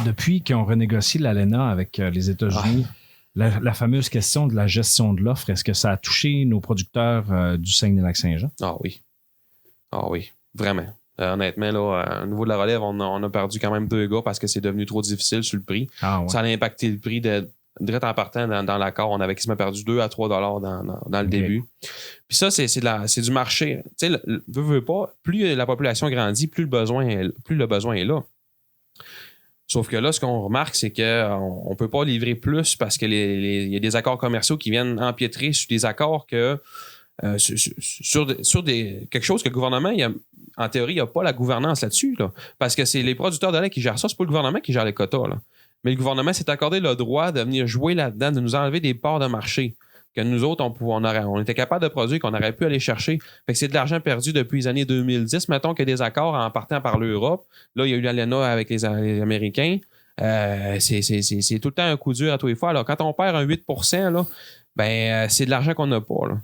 depuis qu'ils ont renégocié l'ALENA avec les États-Unis, la fameuse question de la gestion de l'offre, est-ce que ça a touché nos producteurs du Saguenay-Lac-Saint-Jean? Ah oui, vraiment. Honnêtement, là, au niveau de la relève, on a perdu quand même 2 gars parce que c'est devenu trop difficile sur le prix. Ça a impacté le prix direct en partant dans l'accord. On avait quasiment perdu 2 à 3 $ dans le début. Puis ça, c'est du marché. Tu sais, veux pas, plus la population grandit, plus le besoin est là. Sauf que là, ce qu'on remarque, c'est qu'on ne peut pas livrer plus parce qu'il y a des accords commerciaux qui viennent empiétrer sur des accords que sur quelque chose que le gouvernement, en théorie, il n'y a pas la gouvernance là-dessus. Là, parce que c'est les producteurs de lait qui gèrent ça, c'est pas le gouvernement qui gère les quotas. Là. Mais le gouvernement s'est accordé le droit de venir jouer là-dedans, de nous enlever des parts de marché que nous autres, on était capable de produire, qu'on aurait pu aller chercher. Fait que c'est de l'argent perdu depuis les années 2010. Mettons qu'il y a des accords en partant par l'Europe. Là, il y a eu l'ALENA avec les Américains. C'est tout le temps un coup dur à tous les fois. Alors, quand on perd un 8 %, là, ben, c'est de l'argent qu'on n'a pas. Là.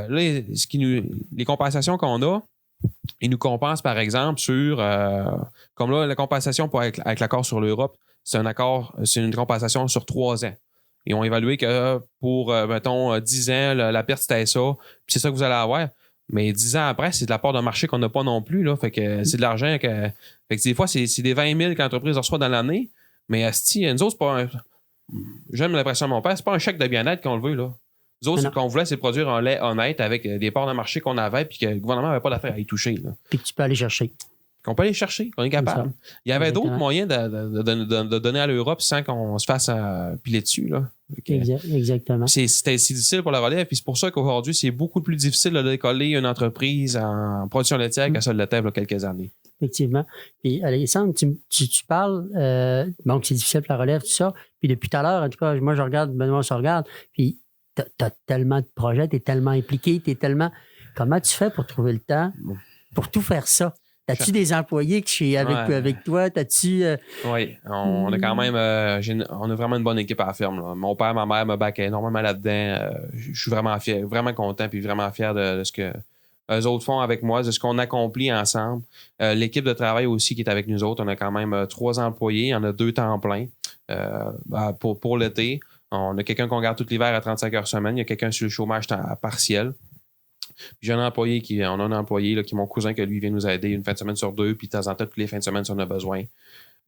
Là, les compensations qu'on a, ils nous compensent, par exemple, sur... comme là, la compensation avec l'accord sur l'Europe, c'est une compensation sur 3 ans. Ils ont évalué que pour, mettons, 10 ans, la perte, c'était ça. Puis c'est ça que vous allez avoir. Mais 10 ans après, c'est de la part d'un marché qu'on n'a pas non plus. Là. Fait que c'est de l'argent que... Fait que des fois, c'est des 20 000 que l'entreprise reçoit dans l'année. Mais asti, nous autres, c'est pas un... J'aime l'impression de mon père, c'est pas un chèque de bien-être qu'on le veut, là. Nous autres, Non. ce qu'on voulait, c'est produire un lait honnête avec des parts de marché qu'on avait puis que le gouvernement n'avait pas d'affaire à y toucher. Là. Puis que tu peux aller chercher. Qu'on peut aller chercher, qu'on est capable. Comme Il y avait Exactement. d'autres moyens de donner à l'Europe sans qu'on se fasse piler dessus. Là. Exactement. C'était si difficile pour la relève, puis c'est pour ça qu'aujourd'hui, c'est beaucoup plus difficile de décoller une entreprise en production laitière que ça l'était il y a quelques années. Effectivement. Puis, Alexandre, tu parles, donc c'est difficile pour la relève, tout ça. Puis depuis tout à l'heure, en tout cas, moi, je regarde, Benoît se regarde, puis tu as tellement de projets, tu es tellement impliqué, tu es tellement. Comment tu fais pour trouver le temps pour tout faire ça? As-tu des employés avec toi? T'as-tu. Oui, on a quand même. On a vraiment une bonne équipe à la ferme. Là. Mon père, ma mère me back énormément là-dedans. Je suis vraiment fier, vraiment content, puis vraiment fier de ce que eux autres font avec moi, de ce qu'on accomplit ensemble. L'équipe de travail aussi qui est avec nous autres, on a quand même 3 employés, il y en a 2 temps plein pour l'été. On a quelqu'un qu'on garde tout l'hiver à 35 heures semaine. Il y a quelqu'un sur le chômage partiel. Puis j'ai un employé on a un employé là, qui est mon cousin que lui vient nous aider une fin de semaine sur 2, puis de temps en temps, toutes les fins de semaine si on a besoin.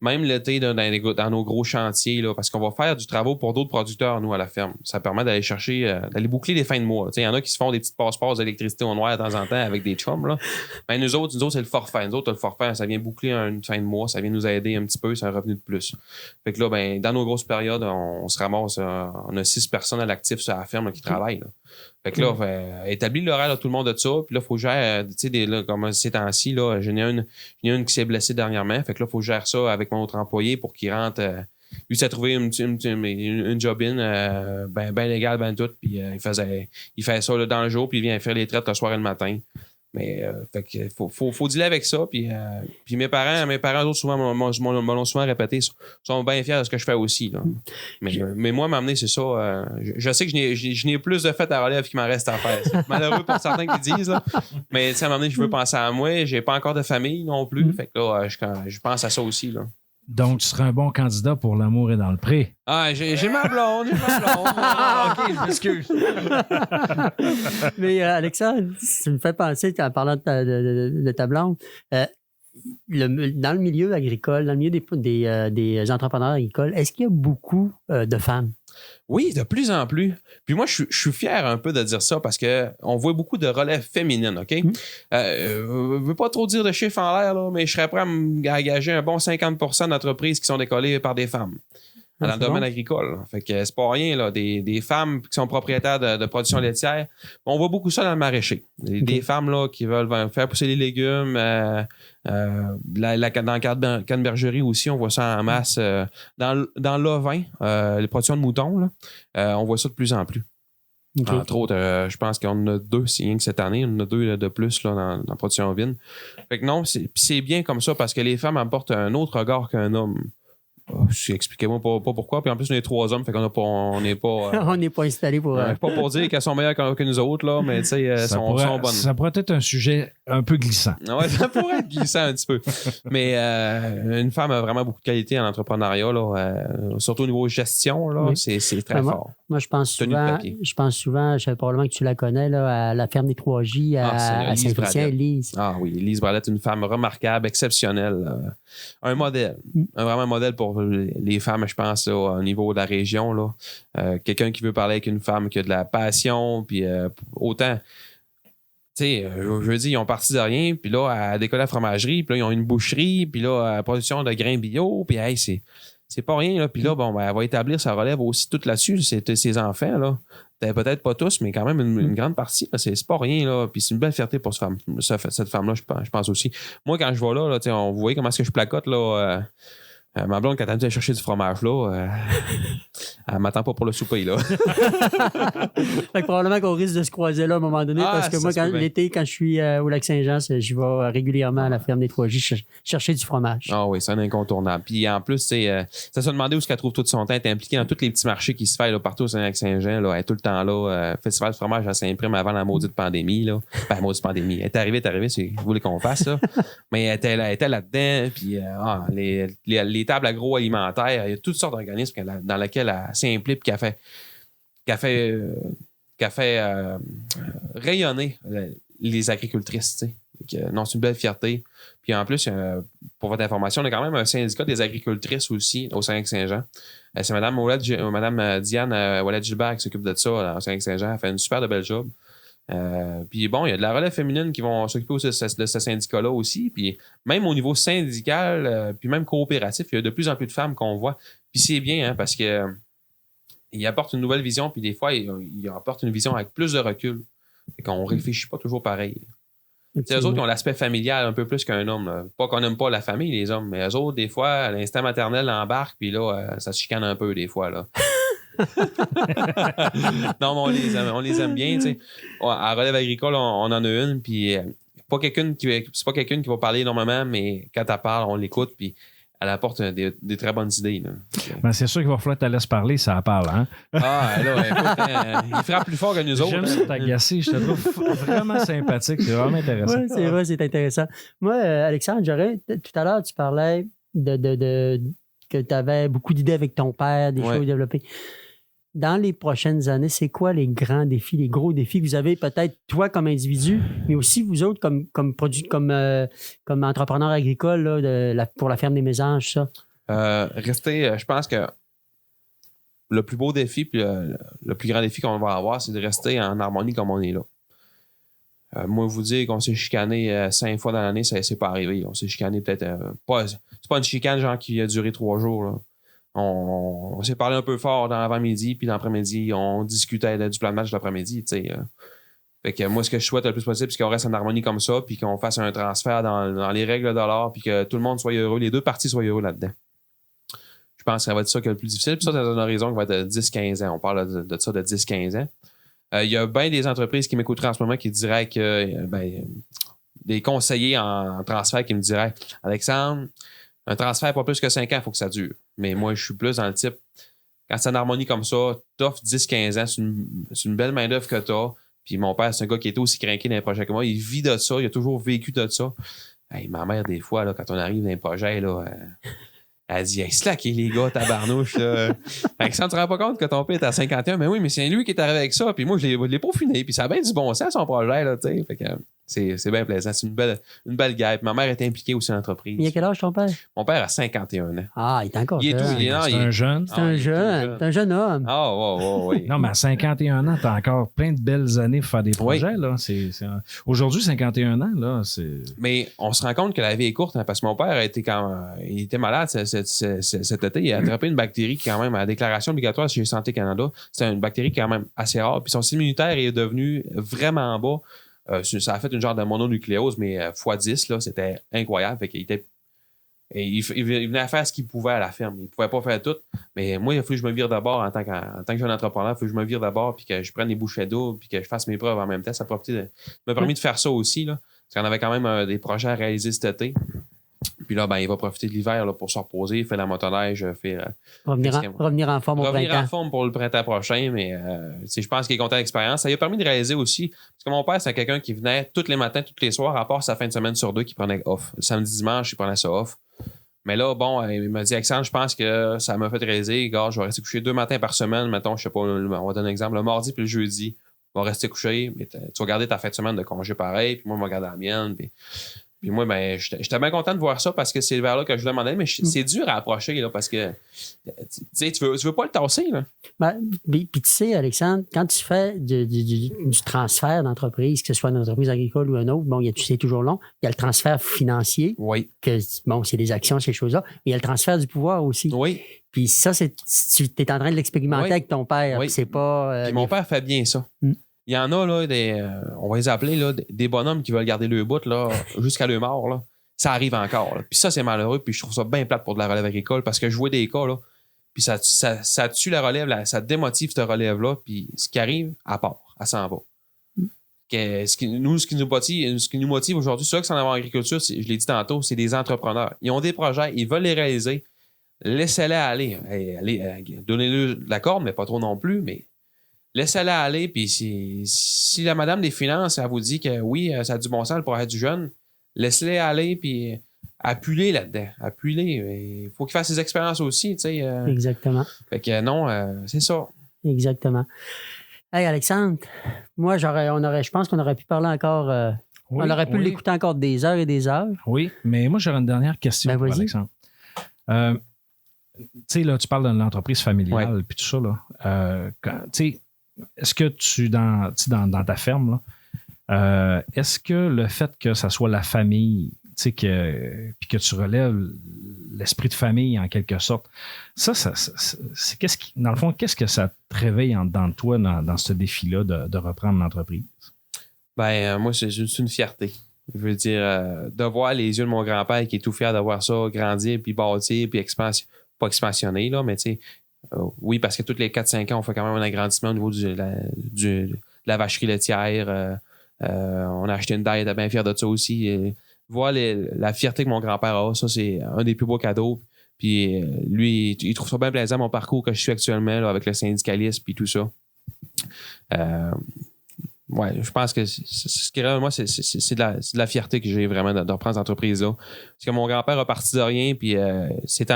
Même l'été, dans nos gros chantiers, là, parce qu'on va faire du travail pour d'autres producteurs, nous, à la ferme. Ça permet d'aller chercher, d'aller boucler les fins de mois. Il y en a qui se font des petites passeports d'électricité au noir de temps en temps avec des chums. Là. Mais nous autres, c'est le forfait. Nous autres, le forfait, ça vient boucler une fin de mois, ça vient nous aider un petit peu, c'est un revenu de plus. Fait que là, dans nos grosses périodes, on se ramasse, on a 6 personnes à l'actif sur la ferme là, qui travaillent. Là. Fait que là, établit l'horaire à tout le monde de ça. Puis là, il faut gérer, comme ces temps-ci, là, j'en ai une qui s'est blessée dernièrement. Fait que là, il faut gérer ça avec mon autre employé pour qu'il rentre. Lui, s'est trouvé une job-in ben légale, ben tout. Puis il fait ça là, dans le jour, puis il vient faire les traites le soir et le matin. Mais fait que faut dealer avec ça. Puis mes parents autres, souvent, me l'ont souvent répété, sont bien fiers de ce que je fais aussi. Là. Mais moi, m'amener, c'est ça. Je sais que je n'ai plus de fêtes à relève qu'il m'en reste à faire. C'est malheureux pour certains qui disent. Là. Mais à m'amener, je veux penser à moi. J'ai pas encore de famille non plus. Fait que là, je pense à ça aussi. Là. Donc, tu serais un bon candidat pour L'amour est dans le pré. Ah, j'ai ma blonde. Ah, OK, je m'excuse. Mais Alexandre, ça me fait penser, en parlant de ta blonde, dans le milieu agricole, dans le milieu des entrepreneurs agricoles, est-ce qu'il y a beaucoup de femmes? Oui, de plus en plus. Puis moi, je suis fier un peu de dire ça parce qu'on voit beaucoup de relève féminine, OK? Je veux pas trop dire de chiffres en l'air, là, mais je serais prêt à engager un bon 50% d'entreprises qui sont décollées par des femmes. Dans le domaine agricole. Fait que c'est pas rien, là. Des femmes qui sont propriétaires de production laitière. On voit beaucoup ça dans le maraîcher. Des femmes là, qui veulent faire pousser les légumes. Dans la cannebergerie aussi, on voit ça en masse. Dans l'ovin, les productions de moutons, là, on voit ça de plus en plus. Okay. Entre autres, je pense qu'on en a 2, c'est rien que cette année, on en a 2 de plus là, dans la production ovine. Fait que non, c'est bien comme ça parce que les femmes apportent un autre regard qu'un homme. Expliquez-moi pas pourquoi. Puis en plus, on est 3 hommes, fait qu'on n'est pas. On n'est pas installé pour. Pas pour dire qu'elles sont meilleures que nous autres, là, mais tu sais, elles sont bonnes. Ça pourrait être un sujet un peu glissant. Ouais, ça pourrait être glissant un petit peu. Mais une femme a vraiment beaucoup de qualité en entrepreneuriat, là, surtout au niveau gestion, là, oui. c'est très fort. Moi, je pense souvent, je sais probablement que tu la connais, là, à la ferme des 3J à Saint-Félicien, Lise. Ah oui, Lise Bradette, une femme remarquable, exceptionnelle. Un modèle. Vraiment un modèle pour les femmes, je pense, là, au niveau de la région. Là. Quelqu'un qui veut parler avec une femme qui a de la passion, puis autant. Tu sais, je veux dire, ils ont parti de rien, puis là, à décoller la fromagerie, puis là, ils ont une boucherie, puis là, à la production de grains bio, puis hey, c'est pas rien, là. Puis là, bon, ben, elle va établir sa relève aussi toute là-dessus, ses enfants, là. Peut-être pas tous, mais quand même une grande partie, là. C'est pas rien, là. Puis c'est une belle fierté pour cette femme-là, je pense aussi. Moi, quand je vais là, tu sais, vous voyez comment est-ce que je placote, là. Ma blonde, quand elle vient chercher du fromage là, elle m'attend pas pour le souper là. Fait que probablement qu'on risque de se croiser là à un moment donné parce que moi, l'été, quand je suis au Lac-Saint-Jean, je vais régulièrement à la ferme des 3J chercher du fromage. Ah oui, c'est un incontournable. Puis en plus, ça se demandait où est-ce qu'elle trouve tout son temps. Elle est impliquée dans tous les petits marchés qui se font là, partout au Lac-Saint-Jean. Là, elle est tout le temps là. Festival de fromage à Saint-Prime avant la maudite pandémie. Là. La maudite pandémie. Elle est arrivée, c'est vous voulez qu'on fasse ça. Mais elle était là-dedans. Puis les tables agroalimentaires, il y a toutes sortes d'organismes dans lesquels elle s'implique et qu'elle fait rayonner les agricultrices. Non, c'est une belle fierté. Puis en plus, pour votre information, on a quand même un syndicat des agricultrices aussi au Saint-Saint-Jean. C'est Mme Diane Ouellet-Gilbert qui s'occupe de ça au Saint-Saint-Jean. Elle fait une super de belle job. Puis bon, il y a de la relève féminine qui vont s'occuper aussi de ce syndicat-là aussi. Puis même au niveau syndical, puis même coopératif, il y a de plus en plus de femmes qu'on voit. Puis c'est bien, hein, parce que il apporte une nouvelle vision, puis des fois, il apporte une vision avec plus de recul. Fait qu'on réfléchit pas toujours pareil. C'est eux autres qui ont l'aspect familial un peu plus qu'un homme. Là. Pas qu'on n'aime pas la famille, les hommes, mais eux autres, des fois, l'instinct maternel embarque, puis là, ça se chicane un peu, des fois. Là. Non, mais on les aime bien. T'sais. À Relève agricole, on en a une, puis c'est pas quelqu'un qui va parler énormément, mais quand elle parle, on l'écoute, puis elle apporte des très bonnes idées. Là. Ben, c'est sûr qu'il va falloir que tu laisses parler, ça parle, hein? Ah, là, écoute, il frappe plus fort que nous autres. J'aime ça t'agacer, je te trouve vraiment sympathique, c'est vraiment intéressant. Oui, c'est vrai, c'est intéressant. Moi, Alexandre, tout à l'heure, tu parlais que tu avais beaucoup d'idées avec ton père, des choses développées. Dans les prochaines années, c'est quoi les grands défis, les gros défis que vous avez, peut-être toi comme individu, mais aussi vous autres comme entrepreneurs agricoles là, pour la ferme des Mésanges, ça? Je pense que le plus beau défi puis le plus grand défi qu'on va avoir, c'est de rester en harmonie comme on est là. Moi, vous dire qu'on s'est chicané 5 fois dans l'année, c'est pas arrivé. On s'est chicané peut-être c'est pas une chicane genre qui a duré 3 jours. Là. On s'est parlé un peu fort dans l'avant-midi, puis l'après-midi, on discutait du plan de match de l'après-midi. Fait que moi, ce que je souhaite le plus possible, c'est qu'on reste en harmonie comme ça, puis qu'on fasse un transfert dans les règles de l'art, puis que tout le monde soit heureux, les deux parties soient heureux là-dedans. Je pense que ça va être ça qui est le plus difficile. Puis ça, c'est une horizon qui va être de 10-15 ans. On parle de ça de 10-15 ans. Il y a bien des entreprises qui m'écouteraient en ce moment qui diraient que des conseillers en transfert qui me diraient Alexandre, un transfert pas plus que 5 ans, il faut que ça dure. Mais moi, je suis plus dans le type, quand c'est en harmonie comme ça, t'offres 10-15 ans, c'est une belle main-d'œuvre que t'as. Puis mon père, c'est un gars qui était aussi craqué dans les projets que moi. Il vit de ça, il a toujours vécu de ça. Hey, ma mère, des fois, là, quand on arrive dans les projets, là, elle dit hey, slackez les gars, tabarnouche. Alexandre, tu te rends pas compte que ton père est à 51, mais oui, mais c'est lui qui est arrivé avec ça. Puis moi, je l'ai peaufiné. Puis ça a bien du bon sens, son projet. Là, t'sais. Fait que c'est bien plaisant. C'est une belle guêpe. Ma mère était impliquée aussi dans l'entreprise. Il a quel âge ton père? Mon père a 51 ans. Ah, il est encore jeune. C'est un jeune. C'est un jeune homme. Ah, oui. Non, mais à 51 ans, t'as encore plein de belles années pour faire des projets. Là. Aujourd'hui, 51 ans, là, c'est... Mais on se rend compte que la vie est courte, hein, parce que mon père il était malade cet été. Il a attrapé une bactérie qui, quand même, à la déclaration obligatoire chez Santé Canada, c'est une bactérie qui est quand même assez rare. Puis son système immunitaire est devenu vraiment bas. Ça a fait une genre de mononucléose, mais x10, là, c'était incroyable. Fait qu'il il venait à faire ce qu'il pouvait à la ferme. Il ne pouvait pas faire tout. Mais moi, il a fallu que je me vire d'abord en tant que jeune entrepreneur. Il faut que je me vire d'abord, puis que je prenne des bouchées d'eau, puis que je fasse mes preuves en même temps. Ça m'a permis de faire ça aussi, là. Parce qu'on avait quand même des projets à réaliser cet été. Puis là, il va profiter de l'hiver là, pour se reposer, faire la motoneige, revenir en forme au printemps. Revenir en forme pour le printemps prochain, mais je pense qu'il est content d'expérience. Ça lui a permis de réaliser aussi, parce que mon père, c'est quelqu'un qui venait tous les matins, tous les soirs, à part sa fin de semaine sur 2 qui prenait off. Le samedi, dimanche, il prenait ça off. Mais là, bon, il m'a dit, Alexandre, je pense que ça m'a fait réaliser, gars, je vais rester couché 2 matins par semaine, mettons, je sais pas, on va donner un exemple, le mardi puis le jeudi, on va rester couché, mais tu vas garder ta fin de semaine de congé pareil, puis moi, je vais garder la mienne, puis moi, j'étais bien content de voir ça parce que c'est vers là que je voulais m'en aller, mais c'est dur à approcher, là, parce que tu veux pas le tasser, là. Puis tu sais, Alexandre, quand tu fais du transfert d'entreprise, que ce soit une entreprise agricole ou un autre, bon, c'est toujours long. Il y a le transfert financier. Oui. C'est des actions, ces choses-là. Mais il y a le transfert du pouvoir aussi. Oui. Puis ça, tu es en train de l'expérimenter avec ton père. Oui. C'est pas. Puis mon père fait bien ça. Il y en a, là, on va les appeler, là, des bonhommes qui veulent garder le bout, là, jusqu'à leur mort, là. Ça arrive encore, là. Puis ça, c'est malheureux, puis je trouve ça bien plate pour de la relève agricole, parce que je vois des cas, là, puis ça tue la relève, là, ça démotive cette relève-là, puis ce qui arrive, à part, elle s'en va. Ce qui nous motive aujourd'hui, c'est ça que c'est en agriculture, je l'ai dit tantôt, c'est des entrepreneurs. Ils ont des projets, ils veulent les réaliser. Laissez-les aller. Donnez-leur la corde, mais pas trop non plus, mais laissez-la aller, puis si la madame des finances, elle vous dit que oui, ça a du bon sens pour être du jeune, laissez-les aller, puis appuie-les là-dedans. Appuie-les. Il faut qu'il fasse ses expériences aussi, tu sais. Exactement. Fait que non, c'est ça. Exactement. Hey, Alexandre, moi, je pense qu'on aurait pu parler encore On aurait pu l'écouter encore des heures et des heures. Oui, mais moi, j'aurais une dernière question Ben, pour vas-y. Alexandre. Tu sais, là, tu parles de l'entreprise familiale puis tout ça, là. Tu sais, est-ce que dans ta ferme, là, est-ce que le fait que ça soit la famille, tu sais, puis que tu relèves l'esprit de famille en quelque sorte, ça c'est dans le fond, qu'est-ce que ça te réveille en dedans de toi dans ce défi-là de reprendre l'entreprise? Moi, c'est juste une fierté. Je veux dire, de voir les yeux de mon grand-père qui est tout fier d'avoir ça grandir, puis bâtir, puis pas expansionner, là, mais tu sais, oui, parce que tous les 4-5 ans, on fait quand même un agrandissement au niveau de la vacherie laitière. On a acheté une dalle, il était bien fier de ça aussi. Voir la fierté que mon grand-père a, ça, c'est un des plus beaux cadeaux. Puis lui, il trouve ça bien plaisant, mon parcours que je suis actuellement là, avec le syndicalisme puis tout ça. Je pense que ce qui reste, moi, c'est de la fierté que j'ai vraiment de reprendre cette entreprise-là. Parce que mon grand-père a parti de rien, puis c'est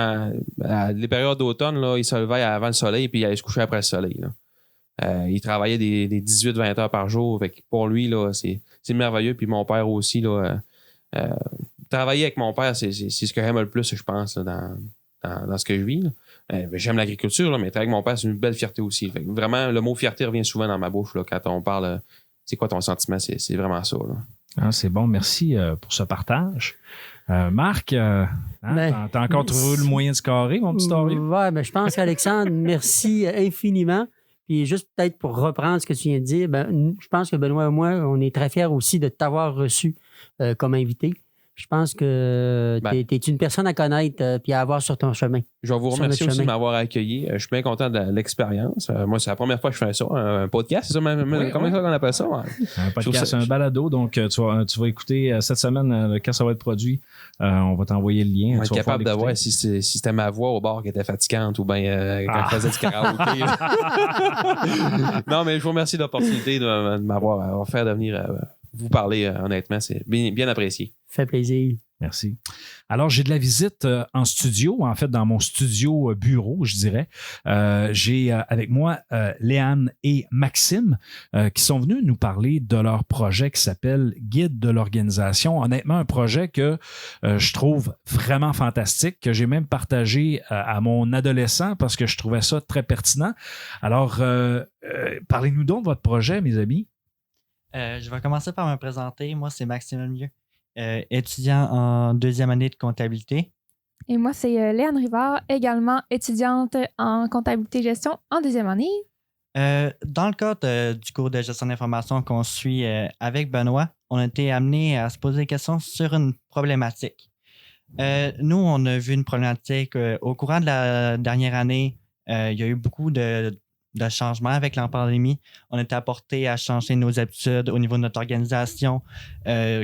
les périodes d'automne, là, il se levait avant le soleil, puis il allait se coucher après le soleil. Là. Il travaillait des 18-20 heures par jour. Fait que pour lui, là, c'est merveilleux. Puis mon père aussi, là, travailler avec mon père, c'est ce que j'aime le plus, je pense, là, dans ce que je vis. J'aime l'agriculture, là, mais travailler avec mon père, c'est une belle fierté aussi. Fait que vraiment, le mot fierté revient souvent dans ma bouche là, quand on parle. C'est quoi ton sentiment? C'est vraiment ça. Là. Ah, c'est bon, merci pour ce partage. Marc, t'as encore trouvé le moyen de scorer, mon petit story? Oui, je pense qu'Alexandre, merci infiniment. Puis juste peut-être pour reprendre ce que tu viens de dire, je pense que Benoît et moi, on est très fiers aussi de t'avoir reçu comme invité. Je pense que tu es une personne à connaître et à avoir sur ton chemin. Je vais vous remercier aussi de m'avoir accueilli. Je suis bien content de l'expérience. Moi, c'est la première fois que je fais ça. Un podcast, c'est ça? Comment on appelle ça? Un podcast, c'est un balado. Donc, tu vas écouter cette semaine, quand ça va être produit, on va t'envoyer le lien. On va être capable de voir si c'était ma voix au bar qui était fatigante ou bien quand je faisais du karaoké. Non, mais je vous remercie de l'opportunité de m'avoir fait venir vous parler. Honnêtement, c'est bien apprécié. Fait plaisir. Merci. Alors, j'ai de la visite en studio, en fait, dans mon studio bureau, je dirais. J'ai avec moi Léane et Maxime qui sont venus nous parler de leur projet qui s'appelle Guide de l'organisation. Honnêtement, un projet que je trouve vraiment fantastique, que j'ai même partagé à mon adolescent parce que je trouvais ça très pertinent. Alors, parlez-nous donc de votre projet, mes amis. Je vais commencer par me présenter. Moi, c'est Maxime Lemieux. Étudiant en 2e année de comptabilité. Et moi, c'est Léane Rivard, également étudiante en comptabilité-gestion en 2e année. Dans le cadre du cours de gestion d'information qu'on suit avec Benoît, on a été amené à se poser des questions sur une problématique. Nous, on a vu une problématique au courant de la dernière année. Il y a eu beaucoup de changements avec la pandémie. On a été apporté à changer nos habitudes au niveau de notre organisation,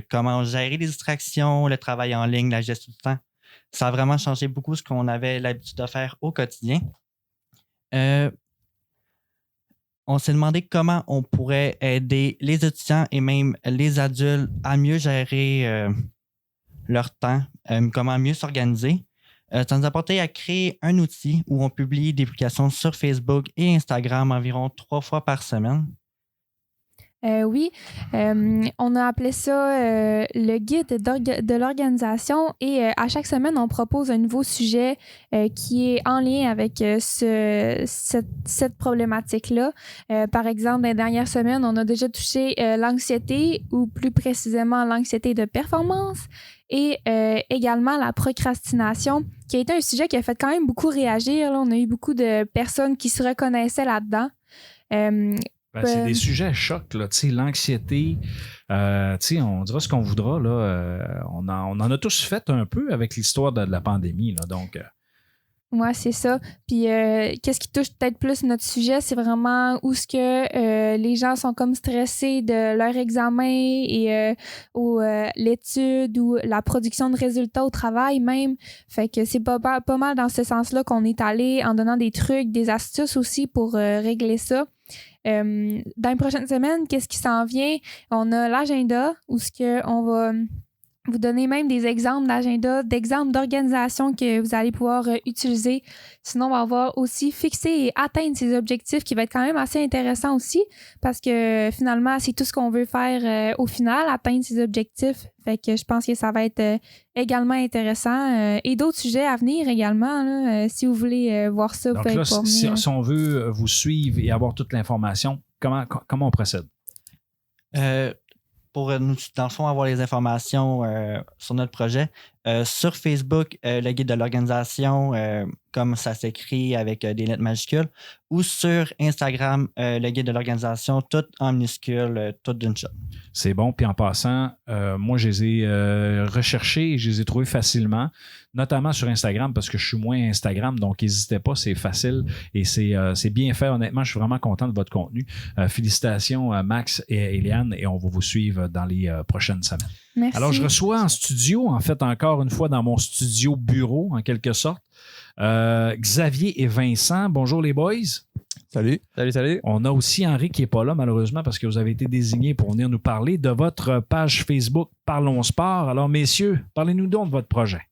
comment gérer les distractions, le travail en ligne, la gestion du temps. Ça a vraiment changé beaucoup ce qu'on avait l'habitude de faire au quotidien. On s'est demandé comment on pourrait aider les étudiants et même les adultes à mieux gérer leur temps, comment mieux s'organiser. Ça nous a porté à créer un outil où on publie des publications sur Facebook et Instagram environ 3 fois par semaine. Oui, on a appelé ça le guide de l'organisation et à chaque semaine, on propose un nouveau sujet qui est en lien avec cette problématique-là. Par exemple, dans les dernières semaines, on a déjà touché l'anxiété ou plus précisément l'anxiété de performance et également la procrastination qui a été un sujet qui a fait quand même beaucoup réagir. Là. On a eu beaucoup de personnes qui se reconnaissaient là-dedans. C'est des sujets chocs, là, l'anxiété, on dira ce qu'on voudra, là, on en a tous fait un peu avec l'histoire de la pandémie, là, donc... Oui, c'est ça. Puis, qu'est-ce qui touche peut-être plus notre sujet, c'est vraiment où ce que les gens sont comme stressés de leur examen et ou l'étude ou la production de résultats au travail même. Fait que c'est pas mal dans ce sens-là qu'on est allé en donnant des trucs, des astuces aussi pour régler ça. Dans les prochaines semaines, qu'est-ce qui s'en vient? On a l'agenda où ce que on va vous donner même des exemples d'agenda, d'exemples d'organisation que vous allez pouvoir utiliser. Sinon, on va avoir aussi fixer et atteindre ces objectifs qui va être quand même assez intéressant aussi parce que finalement, c'est tout ce qu'on veut faire au final, atteindre ces objectifs. Fait que je pense que ça va être également intéressant. Et d'autres sujets à venir également, là, si vous voulez voir ça. Donc là, si on veut vous suivre et avoir toute l'information, comment on procède? Pour nous, dans le fond, avoir les informations sur notre projet, sur Facebook, le guide de l'organisation, comme ça s'écrit avec des lettres majuscules, ou sur Instagram, le guide de l'organisation, tout en minuscules, tout d'une shot. C'est bon. Puis en passant, moi, je les ai recherchés et je les ai trouvés facilement, notamment sur Instagram parce que je suis moins Instagram, donc n'hésitez pas, c'est facile et c'est bien fait. Honnêtement, je suis vraiment content de votre contenu. Félicitations à Max et Eliane et on va vous suivre dans les prochaines semaines. Merci. Alors, je reçois en studio, en fait, encore une fois, dans mon studio bureau, en quelque sorte, Xavier et Vincent. Bonjour les boys. Salut. Salut. On a aussi Henri qui n'est pas là, malheureusement, parce que vous avez été désignés pour venir nous parler de votre page Facebook Parlons Sport. Alors, messieurs, parlez-nous donc de votre projet.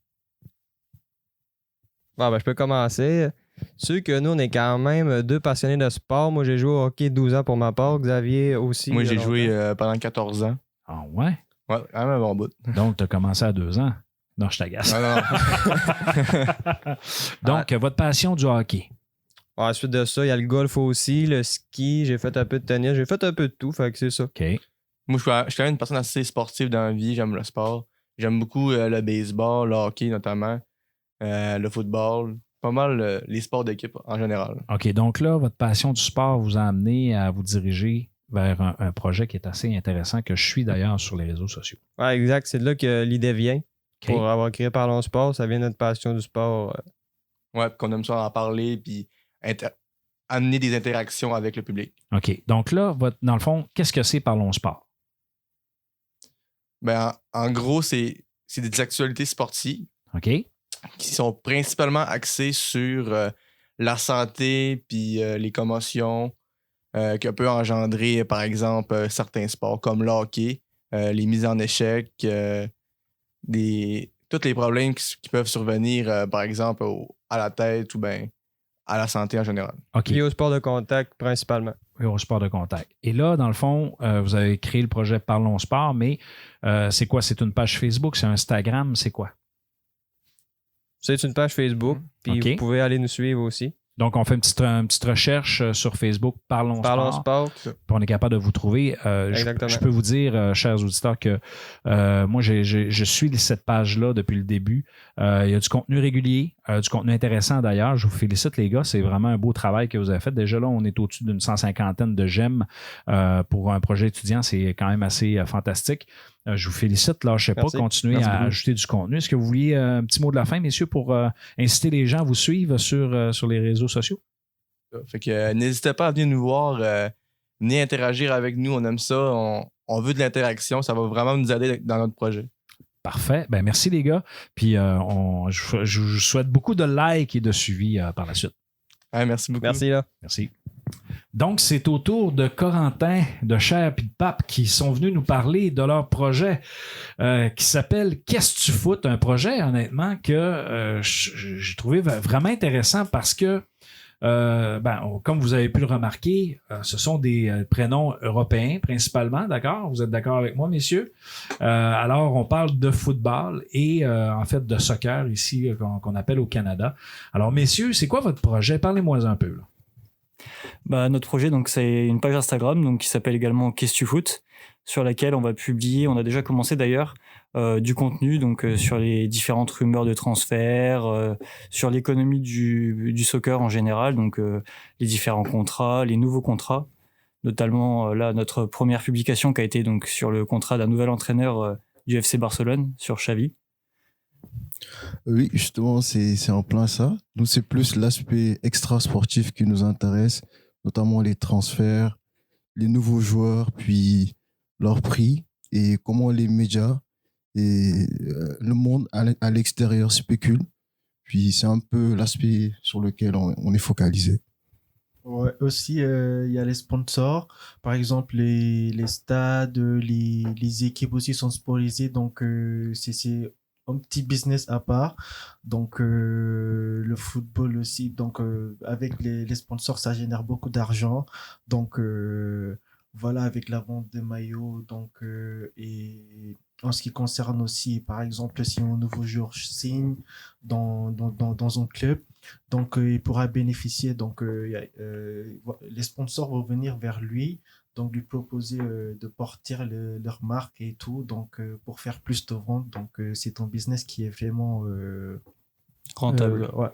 Bon, ben, je peux commencer. Sûr que nous, on est quand même deux passionnés de sport. Moi, j'ai joué au hockey 12 ans pour ma part. Xavier aussi. Moi, j'ai joué pendant 14 ans. Ah ouais? Ouais, quand même un bon bout. Donc, tu as commencé à 2 ans. Non, je t'agace. Non. Donc, votre passion du hockey. Ensuite de ça, il y a le golf aussi, le ski. J'ai fait un peu de tennis. J'ai fait un peu de tout. Fait que c'est ça. OK. Moi, je suis quand même une personne assez sportive dans la vie. J'aime le sport. J'aime beaucoup le baseball, le hockey notamment, le football. Pas mal les sports d'équipe en général. OK. Donc là, votre passion du sport vous a amené à vous diriger vers un projet qui est assez intéressant, que je suis d'ailleurs sur les réseaux sociaux. Ouais, exact. C'est de là que l'idée vient. OK. Pour avoir créé Parlons Sport, ça vient de notre passion du sport. Ouais, puis qu'on aime ça en parler, puis amener des interactions avec le public. OK. Donc là, dans le fond, qu'est-ce que c'est Parlons Sport? Ben, en gros, c'est des actualités sportives OK. qui sont principalement axées sur la santé puis les commotions que peut engendrer, par exemple, certains sports comme le hockey, les mises en échec, tous les problèmes qui peuvent survenir, par exemple, à la tête ou bien à la santé en général. OK. Et au sport de contact principalement. Et au sport de contact. Et là, dans le fond, vous avez créé le projet Parlons Sport, mais c'est quoi? C'est une page Facebook? C'est un Instagram? C'est quoi? C'est une page Facebook, puis OK. vous pouvez aller nous suivre aussi. Donc, on fait une petite recherche sur Facebook, Parlons Parlons Sport. Sport. Puis on est capable de vous trouver. Exactement. Je peux vous dire, chers auditeurs, que moi, je suis cette page-là depuis le début. Il y a du contenu régulier, du contenu intéressant d'ailleurs. Je vous félicite, les gars. C'est vraiment un beau travail que vous avez fait. Déjà là, on est au-dessus d'une 150aine de j'aime pour un projet étudiant. C'est quand même assez fantastique. Je vous félicite. Lâchez pas. Merci. Continuez Merci à beaucoup. ajouter du contenu. Est-ce que vous vouliez un petit mot de la fin, messieurs, pour inciter les gens à vous suivre sur les réseaux sociaux? Fait que n'hésitez pas à venir nous voir, venir interagir avec nous. On aime ça. On veut de l'interaction. Ça va vraiment nous aider dans notre projet. Parfait. Ben, merci les gars. Puis je vous souhaite beaucoup de likes et de suivi par la suite. Ouais, merci beaucoup. Merci là. Merci. Donc, c'est au tour de Corentin, de Cher et de Pape qui sont venus nous parler de leur projet qui s'appelle Qu'est-ce que tu foutes? Un projet, honnêtement, que j'ai trouvé vraiment intéressant parce que comme vous avez pu le remarquer, ce sont des prénoms européens principalement, d'accord? Vous êtes d'accord avec moi, messieurs? Alors, on parle de football et en fait de soccer ici qu'on appelle au Canada. Alors, messieurs, c'est quoi votre projet? Parlez-moi un peu. Là. Notre projet, donc, c'est une page Instagram donc, qui s'appelle également Qu'est-ce que tu foutes, sur laquelle on va publier, on a déjà commencé d'ailleurs, du contenu donc sur les différentes rumeurs de transfert, sur l'économie du soccer en général, donc les différents contrats, les nouveaux contrats, notamment là notre première publication qui a été donc sur le contrat d'un nouvel entraîneur du FC Barcelone sur Xavi. Oui, justement, c'est en plein ça. Nous, c'est plus l'aspect extra-sportif qui nous intéresse, notamment les transferts, les nouveaux joueurs, puis leur prix et comment les médias et le monde à l'extérieur spéculent. Puis c'est un peu l'aspect sur lequel on est focalisé. Ouais, aussi, il y a les sponsors. Par exemple, les stades, les équipes aussi sont sponsorisées. Donc, c'est un petit business à part. Donc, le football aussi. Donc, avec les sponsors, ça génère beaucoup d'argent. Donc, voilà, avec la vente des maillots. Donc, et en ce qui concerne aussi, par exemple, si un nouveau joueur signe dans un club, donc il pourra bénéficier. Donc, les sponsors vont venir vers lui, donc lui proposer de porter leur marque et tout, donc pour faire plus de ventes. Donc, c'est un business qui est vraiment Rentable. ouais.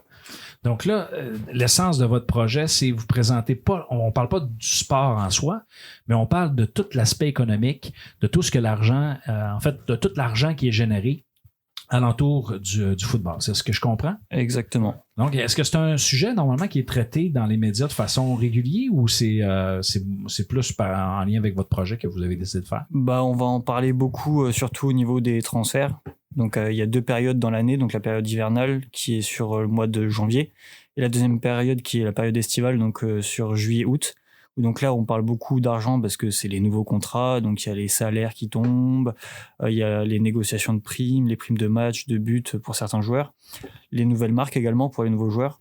Donc là, l'essence de votre projet, c'est vous présentez pas, on parle pas du sport en soi, mais on parle de tout l'aspect économique, de tout ce que l'argent, en fait, de tout l'argent qui est généré alentour du football. C'est ce que je comprends? Exactement. Donc, est-ce que c'est un sujet normalement qui est traité dans les médias de façon régulière ou c'est plus en lien avec votre projet que vous avez décidé de faire? Bah, on va en parler beaucoup, surtout au niveau des transferts. Donc, il y a 2 périodes dans l'année. Donc, la période hivernale qui est sur le mois de janvier et la deuxième période qui est la période estivale, donc sur juillet-août. Donc là, on parle beaucoup d'argent parce que c'est les nouveaux contrats. Donc, il y a les salaires qui tombent, il y a les négociations de primes, les primes de match, de buts pour certains joueurs, les nouvelles marques également pour les nouveaux joueurs.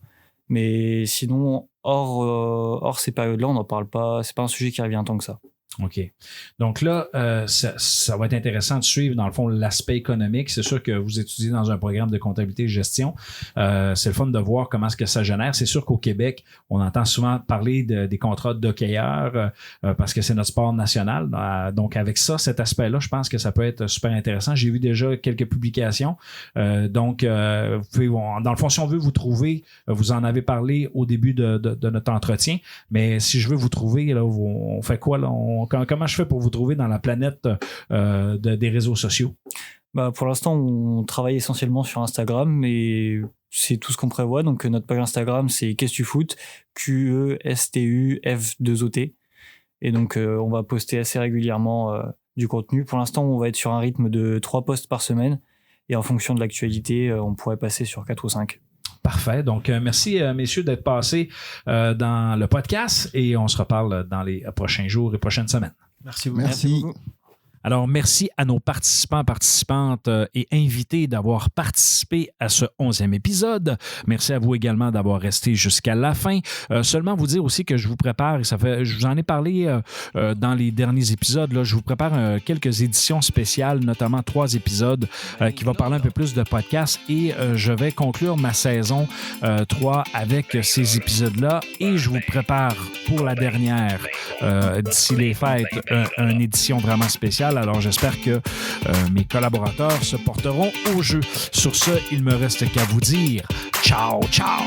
Mais sinon, hors ces périodes-là, on n'en parle pas. C'est pas un sujet qui revient tant que ça. OK. Donc là, ça va être intéressant de suivre, dans le fond, l'aspect économique. C'est sûr que vous étudiez dans un programme de comptabilité et gestion. C'est le fun de voir comment est-ce que ça génère. C'est sûr qu'au Québec, on entend souvent parler des contrats d'hockeyeurs parce que c'est notre sport national. Donc, avec ça, cet aspect-là, je pense que ça peut être super intéressant. J'ai vu déjà quelques publications. Donc, vous pouvez, dans le fond, si on veut vous trouver, vous en avez parlé au début de notre entretien, mais si je veux vous trouver, là, on fait quoi, là? Comment je fais pour vous trouver dans la planète des réseaux sociaux? Bah, pour l'instant, on travaille essentiellement sur Instagram et c'est tout ce qu'on prévoit. Donc, notre page Instagram, c'est QuesTuFoot, QESTUF2OT. Et donc, on va poster assez régulièrement du contenu. Pour l'instant, on va être sur un rythme de 3 posts par semaine. Et en fonction de l'actualité, on pourrait passer sur 4 ou 5. Parfait. Donc, merci, messieurs, d'être passés dans le podcast et on se reparle dans les prochains jours et prochaines semaines. Merci beaucoup. Merci. beaucoup. Alors, merci à nos participants, participantes et invités d'avoir participé à ce 11e épisode. Merci à vous également d'avoir resté jusqu'à la fin. Seulement vous dire aussi que je vous prépare, et je vous en ai parlé dans les derniers épisodes, là, je vous prépare quelques éditions spéciales, notamment 3 épisodes qui vont parler un peu plus de podcast et je vais conclure ma saison 3 avec ces épisodes-là et je vous prépare pour la dernière, d'ici les fêtes, une édition vraiment spéciale. Alors, j'espère que mes collaborateurs se porteront au jeu. Sur ce, il me reste qu'à vous dire ciao, ciao!